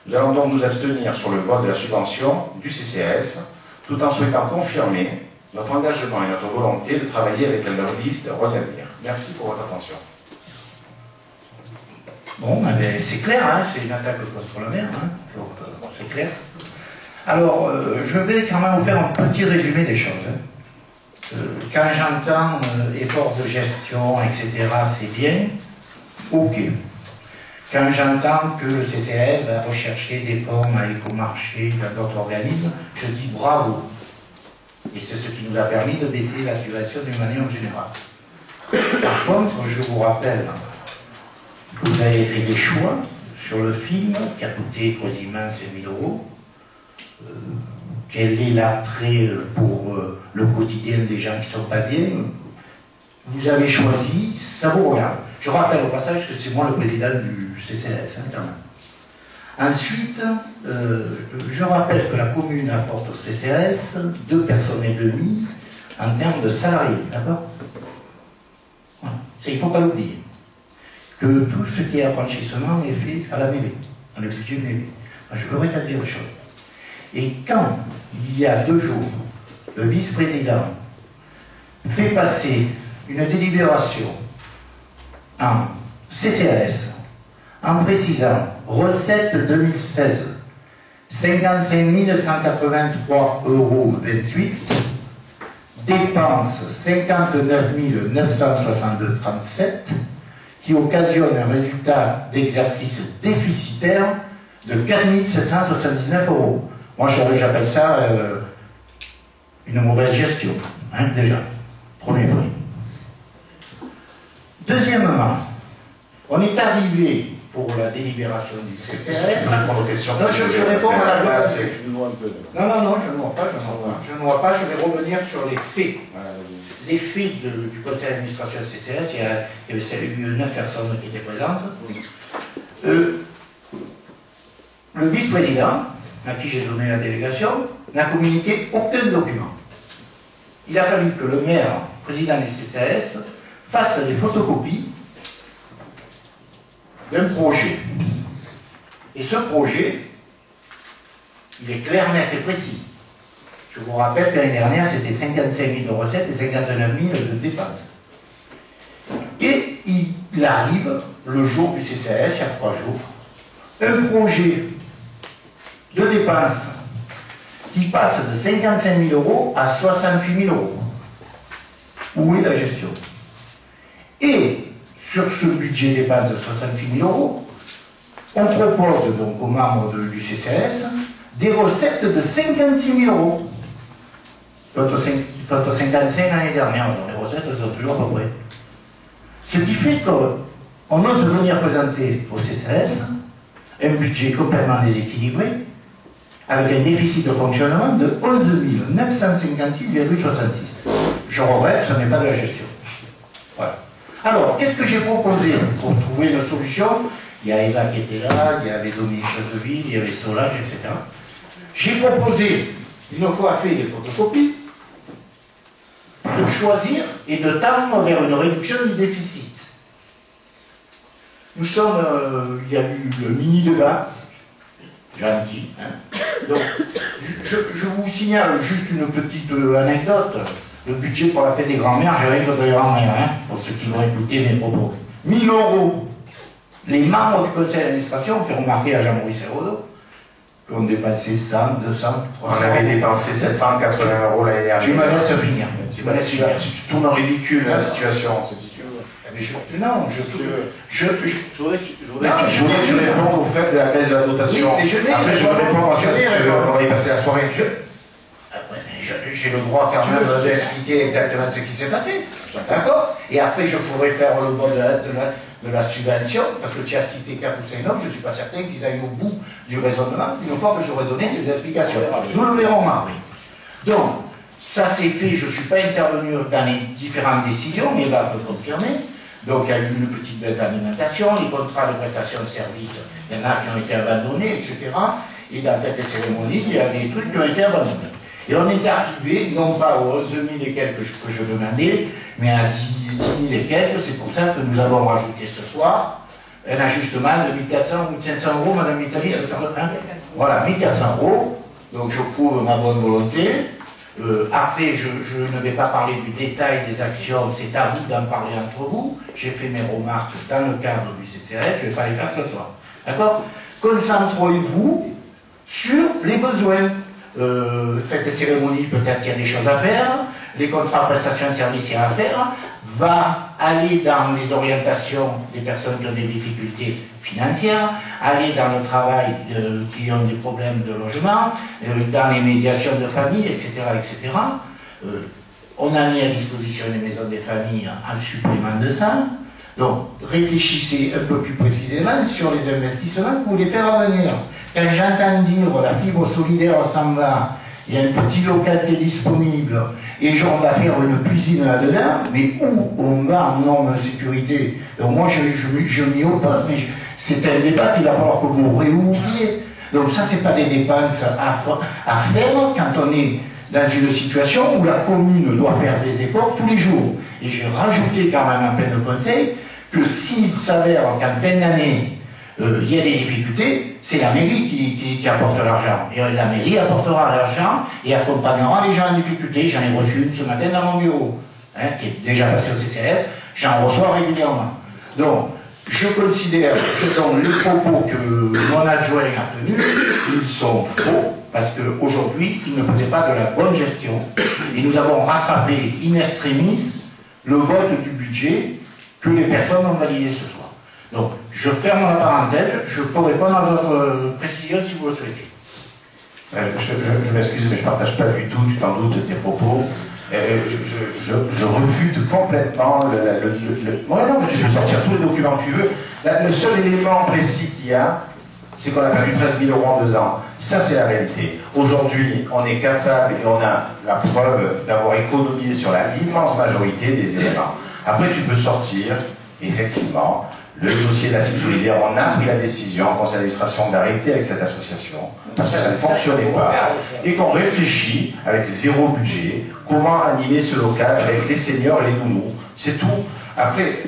Nous allons donc nous abstenir sur le vote de la subvention du CCAS, tout en souhaitant confirmer notre engagement et notre volonté de travailler avec leur liste Rôle d'avenir. Merci pour votre attention. Bon, c'est clair, hein, c'est une attaque contre le maire, hein, c'est clair. Alors, je vais quand même vous faire un petit résumé des choses. Quand j'entends effort de gestion, etc., c'est bien, ok. Quand j'entends que le CCAS va rechercher des formes à l'écomarché, dans d'autres organismes, je dis bravo. Et c'est ce qui nous a permis de baisser la situation d'une manière générale. Par contre, je vous rappelle que vous avez fait des choix sur le film qui a coûté quasiment 5 000 euros. Quel est l'attrait pour le quotidien des gens qui ne sont pas bien? Vous avez choisi, ça vous regarde. Je rappelle au passage que c'est moi le président du CCAS, hein, quand même. Ensuite, je rappelle que la commune apporte au CCAS 2 personnes et demie en termes de salariés, d'accord? Voilà. Il ne faut pas l'oublier. Que tout ce qui est affranchissement est fait à la mêlée, dans le budget mêlé. Je peux rétablir les choses. Et quand, il y a 2 jours, le vice-président fait passer une délibération en CCAS en précisant recettes 2016 55 183,28 €, dépenses 59 962,37 €, qui occasionne un résultat d'exercice déficitaire de 4 779 €. Moi, j'appelle ça une mauvaise gestion, hein, déjà. Premier point. Deuxièmement, on est arrivé pour la délibération du CCAS. Non, je réponds à la loi. Non, je ne vois pas, je ne vois pas, je vais revenir sur les faits. Les faits du conseil d'administration du CCAS, il y avait eu 9 personnes qui étaient présentes. Le vice-président, à qui j'ai donné la délégation, n'a communiqué aucun document. Il a fallu que le maire, président du CCAS, fasse des photocopies d'un projet. Et ce projet, il est clair, net et précis. Je vous rappelle que l'année dernière, c'était 55 000 de recettes et 59 000 de dépenses. Et il arrive, le jour du CCAS, il y a 3 jours, un projet de dépenses qui passe de 55 000 € à 68 000 €. Où est la gestion? Et sur ce budget dépenses de 68 000 €, on propose donc aux membres du CCAS des recettes de 56 000 €. contre 55 l'année dernière. Alors, les recettes elles sont toujours à peu près. Ce qui fait qu'on ose venir présenter au CCAS un budget complètement déséquilibré, avec un déficit de fonctionnement de 11 956,66. Je regrette, ce n'est pas de la gestion. Voilà. Alors, qu'est-ce que j'ai proposé pour trouver une solution? Il y a Eva qui était là, il y avait Dominique Chazeville, il y avait Solange, etc. J'ai proposé, une fois fait les photocopies, de choisir et de tendre vers une réduction du déficit. Nous sommes, il y a eu le mini-débat, gentil, hein. Donc, je vous signale juste une petite anecdote. Le budget pour la fête des grands-mères, j'ai rien contre les grands-mères, hein, pour ceux qui vont écouter mes propos. 1 000 €. Les membres du conseil d'administration ont fait remarquer à Jean-Maurice Hérodeau qu'on dépensait 100, 200, 300. On avait dépensé 780 € l'année dernière. Tu me laisses finir. Tu me laisses finir. Tu tournes en ridicule la situation. Mais je voudrais que tu répondes au fait de la baisse de la dotation. Oui, mais je vais Après, je vais répondre à ça si tu veux. On va y passer la soirée. J'ai le droit quand même d'expliquer exactement ce qui s'est passé. D'accord? Et après, je pourrais faire le bol de la subvention, parce que tu as cité 4 ou 5 noms, je ne suis pas certain qu'ils aillent au bout du raisonnement, une fois que j'aurai donné ces explications. Nous le verrons après. Donc, ça c'est fait, je ne suis pas intervenu dans les différentes décisions, mais Eva peut confirmer. Donc, il y a eu une petite baisse d'alimentation, les contrats de prestation de services, il y en a qui ont été abandonnés, etc. Et dans cette cérémonie, il y a des trucs qui ont été abandonnés. Et on est arrivé, non pas aux 11 000 et quelques que je demandais, mais à 10 000 et quelques. C'est pour ça que nous avons rajouté ce soir un ajustement de 1 400 ou 1 500 €, Madame Mitali, c'est ça? Voilà, 1 400 €. Donc je prouve ma bonne volonté. Après, je ne vais pas parler du détail des actions, c'est à vous d'en parler entre vous. J'ai fait mes remarques dans le cadre du CCRF, je ne vais pas les faire ce soir. D'accord? Concentrez-vous sur les besoins. Faites des cérémonies, peut-être qu'il y a des choses à faire, les contrats de prestation de services, il y a à faire, va aller dans les orientations des personnes qui ont des difficultés financières, aller dans le travail qui ont des problèmes de logement, dans les médiations de famille, etc. etc. On a mis à disposition les maisons des familles en supplément de ça. Donc, réfléchissez un peu plus précisément sur les investissements que vous voulez faire à venir. Quand j'entends dire la fibre solidaire s'en va, il y a un petit local qui est disponible et on va faire une cuisine là-dedans, mais où on va en normes de sécurité? Donc moi je m'y oppose, mais c'est un débat qu'il va falloir que vous réouvriez. Donc ça c'est pas des dépenses à faire quand on est dans une situation où la commune doit faire des efforts tous les jours. Et j'ai rajouté quand même en plein de conseil que s'il s'avère qu'en fin d'année, il y a des difficultés, c'est la mairie qui apporte l'argent. Et la mairie apportera l'argent et accompagnera les gens en difficulté. J'en ai reçu une ce matin dans mon bureau, hein, qui est déjà passée au CCS, j'en reçois régulièrement. Donc, je considère que les propos que mon adjoint a tenus, ils sont faux, parce qu'aujourd'hui, il ne faisait pas de la bonne gestion. Et nous avons rattrapé in extremis le vote du budget que les personnes ont validé ce soir. Donc, je ferme la parenthèse, je peux répondre à votre précision si vous le souhaitez. Je m'excuse, mais je ne partage pas du tout, tu t'en doutes, tes propos. Je refute complètement non, mais tu peux sortir tous les documents que tu veux. Le seul élément précis qu'il y a, c'est qu'on a perdu 13 000 € en 2 ans. Ça, c'est la réalité. Aujourd'hui, on est capable et on a la preuve d'avoir économisé sur l'immense majorité des éléments. Après, tu peux sortir, effectivement, le dossier de la fibre solidaire. On a pris la décision en conseil d'administration d'arrêter avec cette association parce que ça ne fonctionnait pas et qu'on réfléchit avec 0 budget comment animer ce local avec les seniors et les nounous. C'est tout. Après,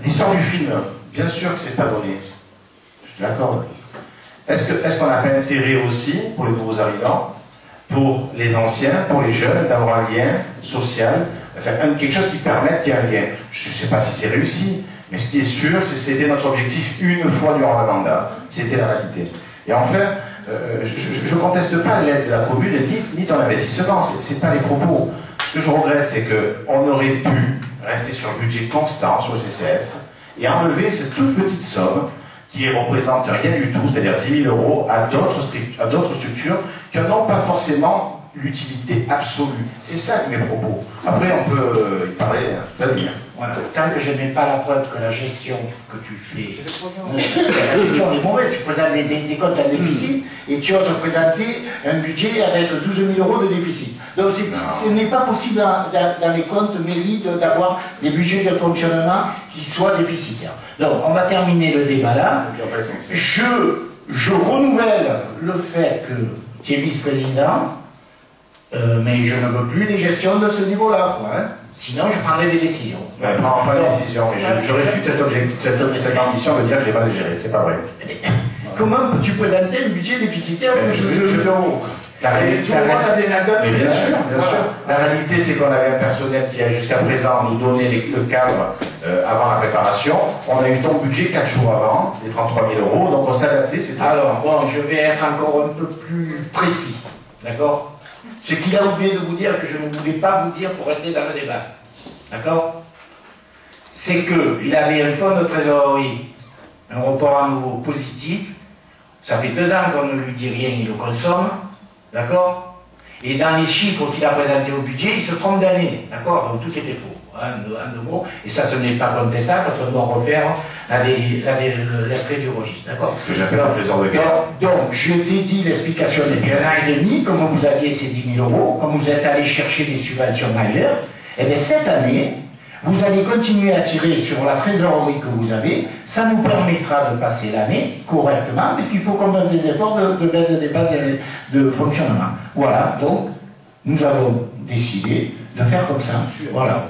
l'histoire du film, bien sûr que c'est pas donné. Je suis d'accord. Est-ce qu'on n'a pas intérêt aussi, pour les nouveaux arrivants, pour les anciens, pour les jeunes, d'avoir un lien social, enfin, quelque chose qui permette qu'il y ait un lien? Je ne sais pas si c'est réussi, mais ce qui est sûr, c'est que c'était notre objectif une fois durant le mandat. C'était la réalité. Et enfin, je ne conteste pas l'aide de la commune ni ton investissement, ce n'est pas les propos. Ce que je regrette, c'est qu'on aurait pu rester sur le budget constant sur le CCS et enlever cette toute petite somme qui ne représente rien du tout, c'est-à-dire 10 000 € à d'autres structures qui n'en ont pas forcément l'utilité absolue. C'est ça mes propos. Après, on peut y parler tout à l'heure. Voilà. Tant que je n'ai pas la preuve que la gestion que tu fais, la gestion est mauvaise, tu présentes des comptes en déficit et tu oses présenter un budget avec 12 000 € de déficit. Donc ce n'est pas possible dans les comptes mairie d'avoir des budgets de fonctionnement qui soient déficitaires. Donc on va terminer le débat là. Je renouvelle le fait que tu es vice-président, mais je ne veux plus des gestions de ce niveau-là. Hein. Sinon, je prendrai des décisions. Ouais, je ne prends pas de décision, mais je réfute cet objectif, cette ambition de dire que je n'ai pas les gérer. C'est pas vrai. Comment peux-tu présenter un budget déficitaire Mais tout le monde a des natas. Mais bien sûr, bien sûr. La réalité, c'est qu'on avait un personnel qui a jusqu'à présent nous donné le cadre avant la préparation. On a eu ton budget 4 jours avant, les 33 000 €, donc on s'est adapté. Alors, bon, je vais être encore un peu plus précis. D'accord? Ce qu'il a oublié de vous dire, que je ne voulais pas vous dire pour rester dans le débat. D'accord? C'est qu'il avait un fonds de trésorerie, un report à nouveau positif. Ça fait 2 ans qu'on ne lui dit rien, il le consomme. D'accord? Et dans les chiffres qu'il a présentés au budget, il se trompe d'année. D'accord? Donc tout était faux. En 2 mots. Et ça, ce n'est pas contestable parce qu'on doit refaire l'extrait du registre. D'accord? C'est ce que j'appelle un trésor de guerre. Donc, je t'ai dit l'explication depuis 1 an et demi, comme vous aviez ces 10 000 €, comme vous êtes allé chercher des subventions ailleurs, et bien cette année, vous allez continuer à tirer sur la trésorerie que vous avez, ça nous permettra de passer l'année correctement, puisqu'il faut qu'on fasse des efforts de baisse de dépenses de fonctionnement. Voilà, donc, nous avons décidé de faire comme ça. Voilà.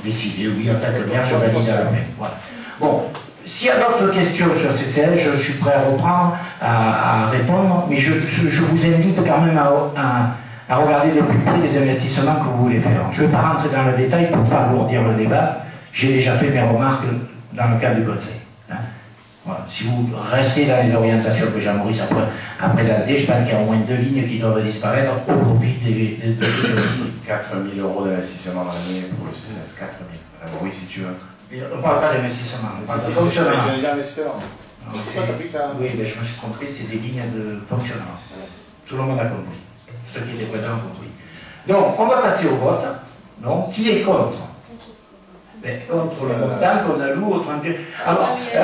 Décidé, oui, en tant que maire, je valide à la main. Voilà. Bon, s'il y a d'autres questions sur CCL, je suis prêt à reprendre, à répondre, mais je vous invite quand même à regarder de plus près les investissements que vous voulez faire. Je ne vais pas rentrer dans le détail pour ne pas alourdir le débat. J'ai déjà fait mes remarques dans le cadre du conseil. Hein. Voilà. Si vous restez dans les orientations que Jean-Maurice a présentées, je pense qu'il y a au moins 2 lignes qui doivent disparaître au profit des 4 000 € d'investissement dans l'année pour le CCS, 4 000. Oui, si tu veux. On ne parle pas d'investissement, on parle de fonctionnement. Oui, mais je me suis trompé, c'est des lignes de fonctionnement. Tout le monde a compris. Ceux qui étaient présents ont compris. Donc, on va passer au vote. Donc, qui est contre? Contre le montant qu'on alloue au 31. Alors, on ne sait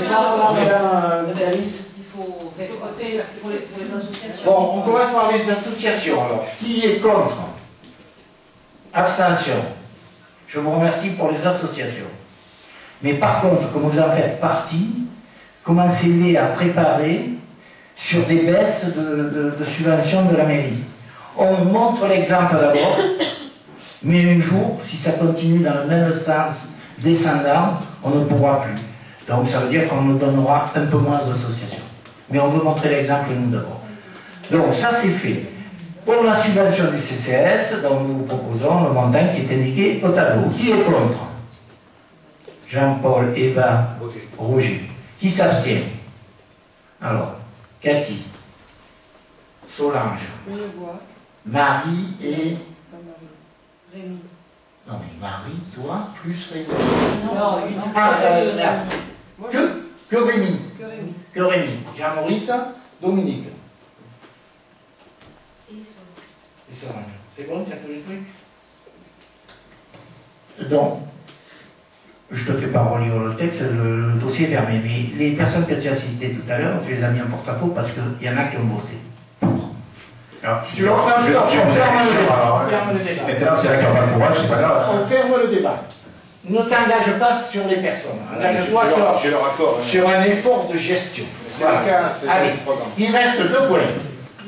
pas comment il faut voter pour les associations. Bon, on commence par les associations. Alors, qui est contre? Abstention. Je vous remercie pour les associations. Mais par contre, comme vous en faites partie, commencez-les à préparer sur des baisses de subventions de la mairie. On montre l'exemple d'abord, mais un jour, si ça continue dans le même sens descendant, on ne pourra plus. Donc ça veut dire qu'on nous donnera un peu moins d'associations. Mais on veut montrer l'exemple nous d'abord. Donc ça c'est fait. Pour la subvention du CCS, donc nous vous proposons le montant qui est indiqué au tableau. Qui est contre? Jean-Paul, Eva, Roger. Qui s'abstient? Alors, Cathy, Solange, Marie et... Rémi. Non mais Marie, toi, plus Rémi. Non, que Rémi. Que Rémi. Jean-Maurice, Dominique. Et Solange. C'est bon, tu as tous les trucs? Donc, je te fais pas relire le texte, le dossier est fermé, mais les personnes que tu as citées tout à l'heure, tu les as mis en porte-à-faux parce qu'il y en a qui ont voté. Alors, tu le reprends sur, maintenant, c'est là qu'il n'y a pas le courage, c'est pas grave. On ferme le débat. Ne t'engage pas sur les personnes. Engage-toi sur un effort de gestion. Voilà. Allez, il reste 2 points.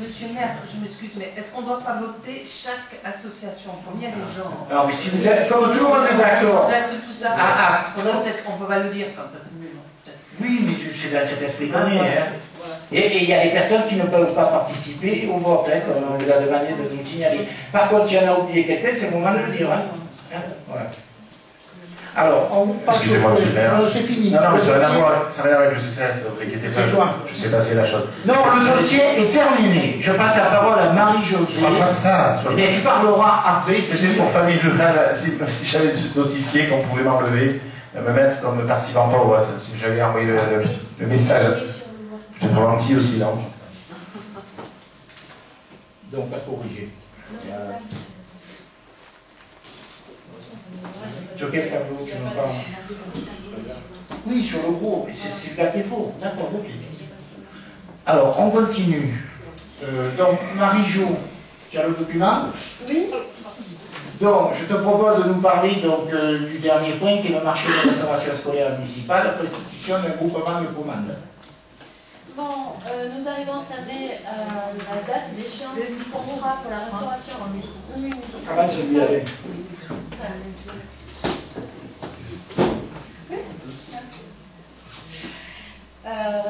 Monsieur le maire, je m'excuse, mais est-ce qu'on ne doit pas voter chaque association? Combien de gens? Alors, mais si vous êtes, comme tout le monde est d'accord. Peut-être qu'on ne peut pas le dire comme ça, c'est mieux. Oui, mais c'est dans cet esprit qu'on est. Et il y a des personnes qui ne peuvent pas participer au vote, hein, comme on vous a demandé de nous signaler. Par contre, si on a oublié quelqu'un, c'est le moment de le dire. Hein. Voilà. Alors, on passe au... C'est fini. Non, mais ça n'a rien à voir avec le CCS, ne vous inquiétez pas. Je sais passer la chose. Non, le dossier est terminé. Je passe la parole à Marie-Josée. Tu parles pas de ça. Mais tu parleras après. C'était pour famille rurale, si j'avais notifié qu'on pouvait m'enlever, me mettre comme participant pas au vote, si j'avais envoyé le message. Je suis trop gentil aussi, non? Donc à corriger. Sur quel tableau tu me parles? Oui, sur le gros, c'est là qu'il faut. D'accord, ok. Alors, on continue. Donc, Marie-Jo, tu as le document? Oui. Donc, je te propose de nous parler donc, du dernier point qui est le marché de restauration scolaire municipale, la constitution d'un groupement de commandes. Bon, nous arrivons cette année à la date d'échéance du contrat pour la restauration municipale. Travaille celui-là.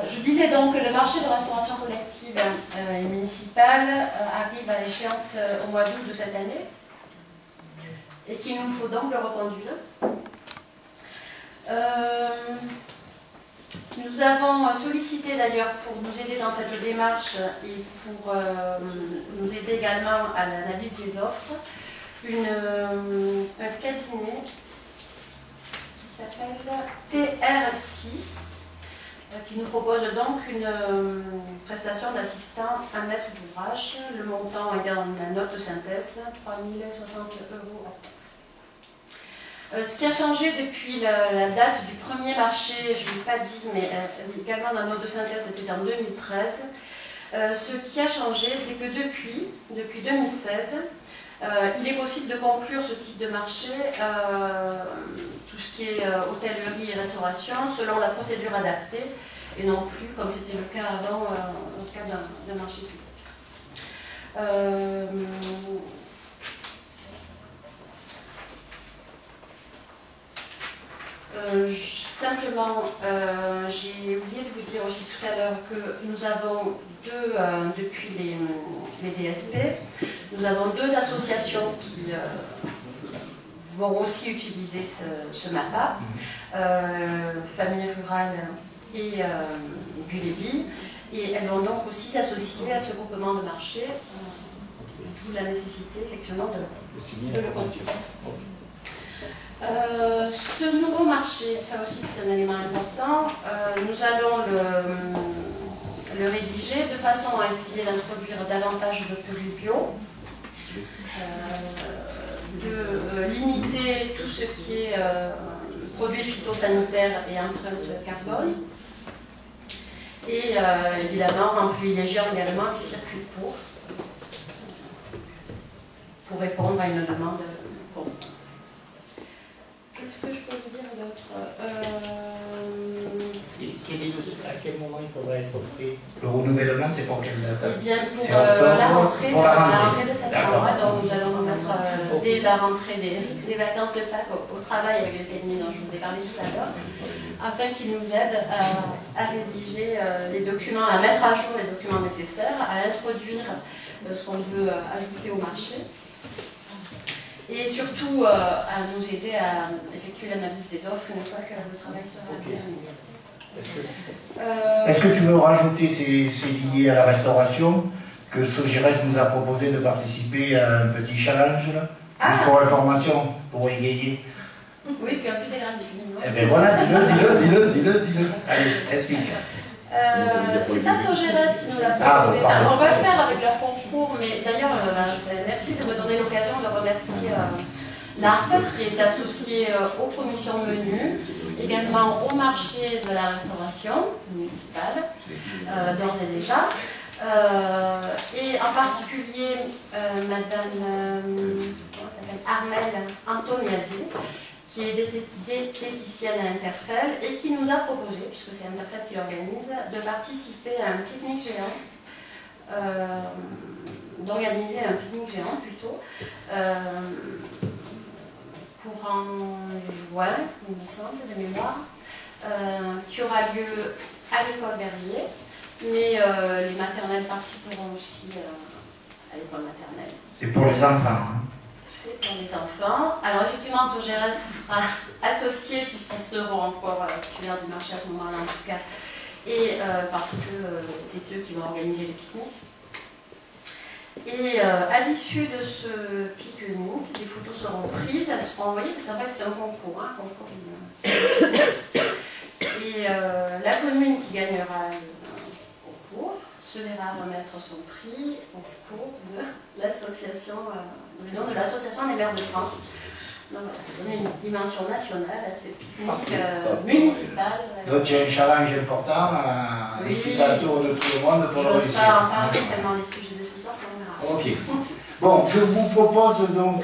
Je disais donc que le marché de restauration collective et municipale arrive à l'échéance au mois d'août de cette année et qu'il nous faut donc le reconduire. Nous avons sollicité d'ailleurs pour nous aider dans cette démarche et pour nous aider également à l'analyse des offres, un cabinet qui s'appelle TR6 qui nous propose donc une prestation d'assistant à maître d'ouvrage. Le montant est dans la note de synthèse, 3 060 € hors taxe. Ce qui a changé depuis la date du premier marché, je ne l'ai pas dit, mais également dans la note de synthèse, c'était en 2013. Ce qui a changé, c'est que depuis 2016, il est possible de conclure ce type de marché, tout ce qui est hôtellerie et restauration, selon la procédure adaptée, et non plus comme c'était le cas avant, dans le cas d'un marché public. Simplement, j'ai oublié de vous dire aussi tout à l'heure que nous avons depuis les DSP, nous avons deux associations qui vont aussi utiliser ce MAPA, Famille Rurale et Bulévi, et elles vont donc aussi s'associer à ce groupement de marché, d'où la nécessité effectivement de le constituer. Ce nouveau marché, ça aussi c'est un élément important, nous allons le rédiger de façon à essayer d'introduire davantage de produits bio, de limiter tout ce qui est produits phytosanitaires et empreinte carbone, et évidemment en privilégiant également les circuits courts pour répondre à une demande constante. Qu'est-ce que je peux vous dire d'autre À quel moment il faudrait être prêt? Le renouvellement, c'est pour quelle date? Eh bien, pour la rentrée de septembre. Donc, nous allons nous mettre dès la rentrée des vacances de Pâques au travail avec les cabinets dont je vous ai parlé tout à l'heure, afin qu'ils nous aident à rédiger les documents, à mettre à jour les documents nécessaires, à introduire ce qu'on veut ajouter au marché. Et surtout à nous aider à effectuer l'analyse des offres une fois que le travail sera terminé. Est-ce que tu veux rajouter, c'est lié à la restauration, que Sogires nous a proposé de participer à un petit challenge, là, juste pour information, pour égayer? Oui, puis en plus c'est gratuit. Eh bien voilà, dis-le. Allez, explique. C'est pas Sogires qui nous l'a proposé. On va le faire avec leur concours, mais d'ailleurs, merci de me donner l'occasion de remercier l'ARP qui est associé aux commissions menues, également au marché de la restauration municipale, d'ores et déjà. Et en particulier, Madame Armelle Antoniazzi, qui est diététicienne à Interfel et qui nous a proposé, puisque c'est Interfel qui l'organise, de participer à un pique-nique géant, d'organiser un pique-nique géant plutôt, pour en juin, il me semble, de mémoire, qui aura lieu à l'école Verrier, mais les maternelles participeront aussi à l'école maternelle. C'est pour les enfants. Hein. C'est pour les enfants. Alors effectivement, Sogères sera associé puisqu'ils seront encore titulaires du marché à ce moment-là en tout cas, et parce que c'est eux qui vont organiser les pique-niques. Et à l'issue de ce pique-nique, les photos seront prises, elles seront envoyées, parce qu'en fait c'est un concours, hein, concours. Et la commune qui gagnera le concours se verra remettre son prix au cours de l'association, de l'association des maires de France. Donc voilà, ça donne une dimension nationale à ce pique-nique municipal. Donc il y a un challenge important, oui, qui va autour de tout le monde pour le réussir. Je n'ose pas en réussir. parler tellement les sujets de ce soir sont graves. Ok. Bon, je vous propose donc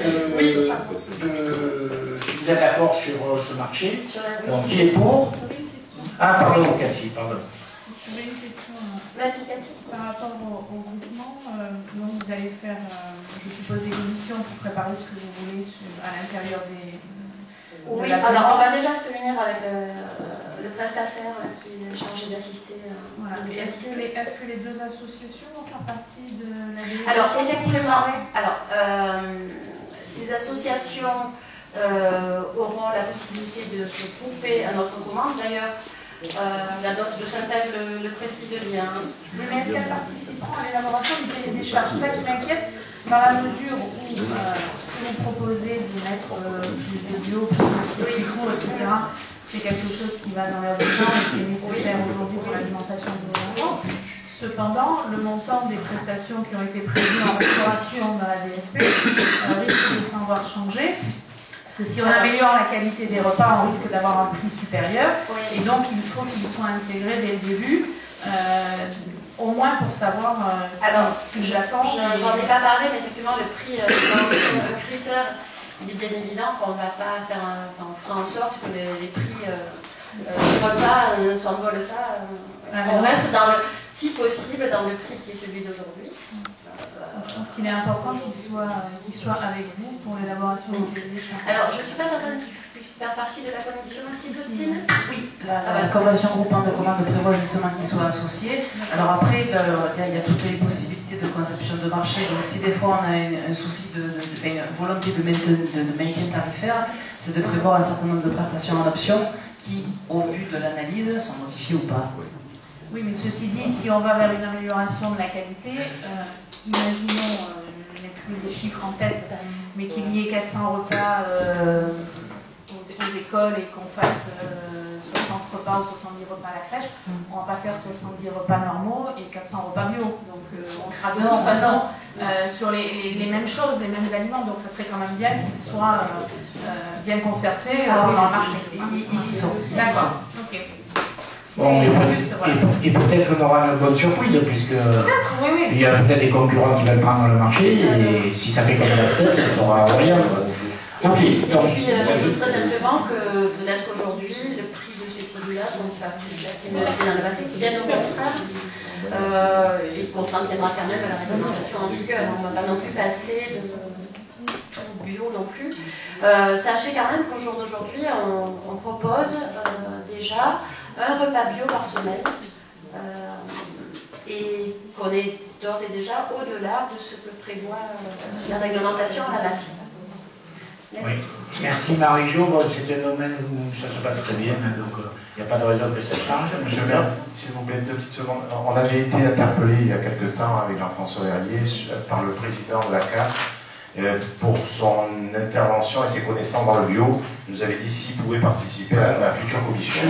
si vous êtes d'accord sur ce marché. Donc qui est pour? Ah pardon, Cathy, pardon. J'avais une question Cathy. Par rapport au groupement. Donc vous allez faire, je suppose, des commissions pour préparer ce que vous voulez à l'intérieur des... Oui, alors on va déjà se réunir avec le prestataire qui est chargé d'assister. Voilà. Est-ce que les deux associations vont faire partie de la délégation? Alors effectivement, ces associations auront la possibilité de se grouper à notre commande. D'ailleurs, la note de synthèse le précise bien. Oui, mais est-ce qu'elles participeront à l'élaboration du cahier des charges? C'est ça qui m'inquiète, dans la mesure où vous proposez de mettre plus de bio, plus de circuits, etc. C'est quelque chose qui va dans l'air du temps et qui est nécessaire aujourd'hui pour l'alimentation de nos enfants. Cependant, le montant des prestations qui ont été prévues en restauration dans la DSP risque de s'en voir changer. Parce que si on améliore la qualité des repas, on risque d'avoir un prix supérieur. Et donc, il faut qu'ils soient intégrés dès le début, au moins pour savoir ce que j'attends. J'en ai pas parlé, mais effectivement, le prix, le critère, il est bien évident qu'on ne va pas faire on fera en sorte que les prix repas ne s'envolent pas. On reste, si possible, dans le prix qui est celui d'aujourd'hui. Je pense qu'il est important qu'il soit avec vous pour l'élaboration des charges. Alors, je ne suis pas certaine qu'il puisse faire partie de la commission aussi, Christine. Oui, la convention groupement de commande prévoit justement qu'ils soient associés. Alors après, il y a toutes les possibilités de conception de marché. Donc si des fois on a un souci une volonté de maintien tarifaire, c'est de prévoir un certain nombre de prestations en option qui, au vu de l'analyse, sont notifiées ou pas. Oui, mais ceci dit, si on va vers une amélioration de la qualité, imaginons, je n'ai plus les chiffres en tête, mais qu'il y ait 400 repas aux écoles et qu'on fasse 60 repas ou 70 repas à la crèche, on ne va pas faire 70 repas normaux et 400 repas bio. Donc on sera de toute façon sur les mêmes choses, les mêmes aliments. Donc ça serait quand même bien qu'ils soient bien concertés dans le marché. Ils y sont. D'accord, ok. Bon, et peut-être qu'on aura une bonne surprise, puisque il y a peut-être des concurrents qui veulent prendre le marché, et si ça fait comme la tête, ça sera rien. Ok. Et puis, j'ajoute très simplement que peut-être qu'aujourd'hui, le prix de ces produits-là sont pas plus chers qu'ils ne l'étaient dans le passé, bien au contraire, et qu'on s'en tiendra quand même à la réglementation en vigueur. On ne va pas non plus passer de bio non plus. Sachez quand même qu'au jour d'aujourd'hui, on propose déjà un repas bio par semaine et qu'on est d'ores et déjà au-delà de ce que prévoit la réglementation à la matière. Merci. Oui. Merci Marie-Jo. Bon, c'est un domaine où ça se passe très bien, donc il n'y a pas de raison que ça change. Monsieur le maire, s'il vous plaît, 2 petites secondes. On avait été interpellé il y a quelque temps avec Jean-François Verrier par le président de la CAF pour son intervention et ses connaissances dans le bio. Il nous avait dit s'il pouvait participer à la future commission.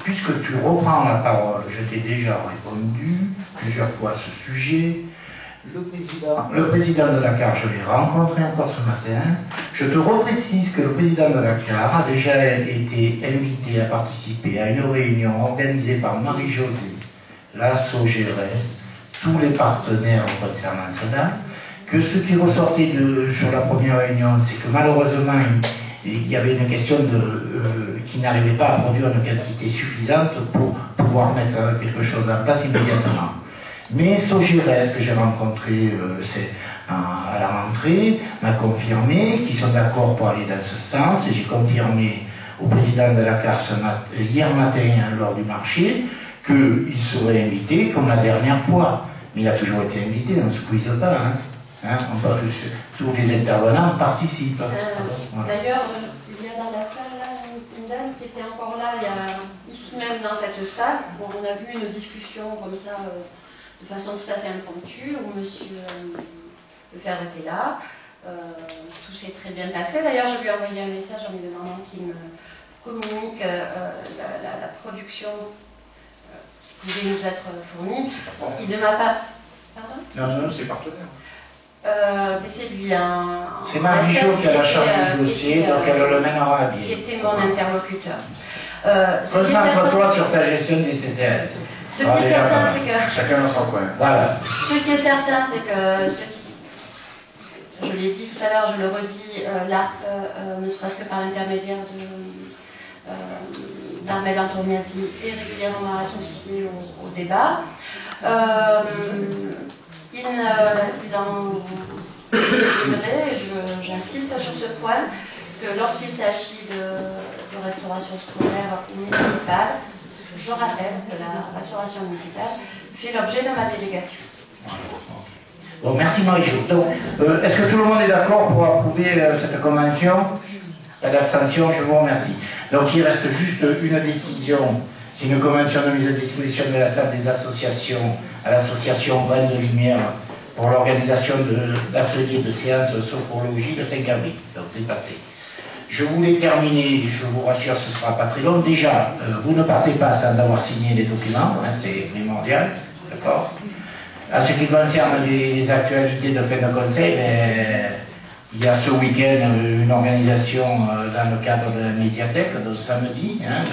Puisque tu reprends la parole, je t'ai déjà répondu plusieurs fois à ce sujet. Le président de la CAR, je l'ai rencontré encore ce matin. Je te reprécise que le président de la CAR a déjà été invité à participer à une réunion organisée par Marie-Josée, la SOGRS, tous les partenaires au Conseil national. Que ce qui ressortait sur la première réunion, c'est que malheureusement, il y avait une question qui n'arrivait pas à produire une quantité suffisante pour pouvoir mettre quelque chose en place immédiatement. Mais SOGRS, que j'ai rencontré à la rentrée, m'a confirmé qu'ils sont d'accord pour aller dans ce sens, et j'ai confirmé au président de la CAR hier matin lors du marché qu'il serait invité comme la dernière fois. Mais il a toujours été invité, on ne se squeeze pas. Tous les intervenants participent. D'ailleurs, il y a dans la salle là, une dame qui était encore là, ici même dans cette salle, où on a vu une discussion comme ça, de façon tout à fait impromptue, où monsieur Lefebvre était là. Tout s'est très bien passé. D'ailleurs, je lui ai envoyé un message en lui demandant qu'il me communique la production pouvait nous être fourni. Il ne m'a pas... Pardon ? Non, c'est partenaire. C'est lui un... C'est Marie Michaud qui a la charge du dossier, donc elle le mènera à bien. Qui était mon interlocuteur. Concentre-toi sur ta gestion du CCAS. Ce qui est certain, c'est que... Chacun dans son coin. Voilà. Ce qui est certain, c'est que... Je l'ai dit tout à l'heure, je le redis, là, ne serait-ce que par l'intermédiaire d'Armel Antognazzi, est régulièrement associé au débat. Il en déciderait, et j'insiste sur ce point, que lorsqu'il s'agit de restauration scolaire municipale, je rappelle que la restauration municipale fait l'objet de ma délégation. Bon, merci Marie-Jo. Donc, est-ce que tout le monde est d'accord pour approuver cette convention? Pas d'abstention, je vous remercie. Donc il reste juste une décision. C'est une convention de mise à disposition de la salle des associations à l'association Graines de Lumière pour l'organisation d'ateliers de séances de sophrologie le 5 avril. Donc c'est passé. Je voulais terminer, je vous rassure, ce ne sera pas très long. Déjà, vous ne partez pas sans avoir signé les documents, hein, c'est primordial, d'accord? En ce qui concerne les actualités de fin de conseil, il y a ce week-end une organisation dans le cadre de la médiathèque, donc samedi, hein,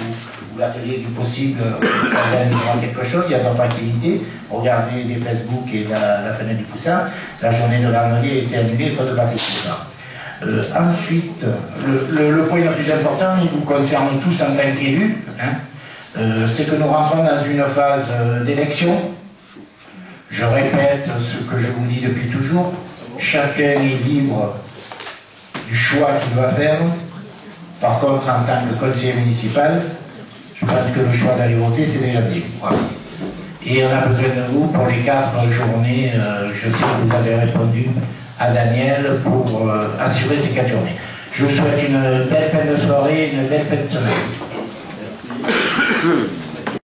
où l'atelier du possible organisera quelque chose. Il y a d'autres activités. Regardez les Facebook et la fenêtre du Poussin. La journée de l'Armelier a été annulée pour de participants. Ensuite, le point le plus important, il vous concerne tous en tant qu'élus, hein, c'est que nous rentrons dans une phase d'élection. Je répète ce que je vous dis depuis toujours, chacun est libre du choix qu'il va faire. Par contre, en tant que conseiller municipal, je pense que le choix d'aller voter, c'est déjà dit. Voilà. Et on a besoin de vous pour les 4 journées, je sais que vous avez répondu à Daniel pour assurer ces 4 journées. Je vous souhaite une belle fin de soirée et une belle fin de semaine. Merci.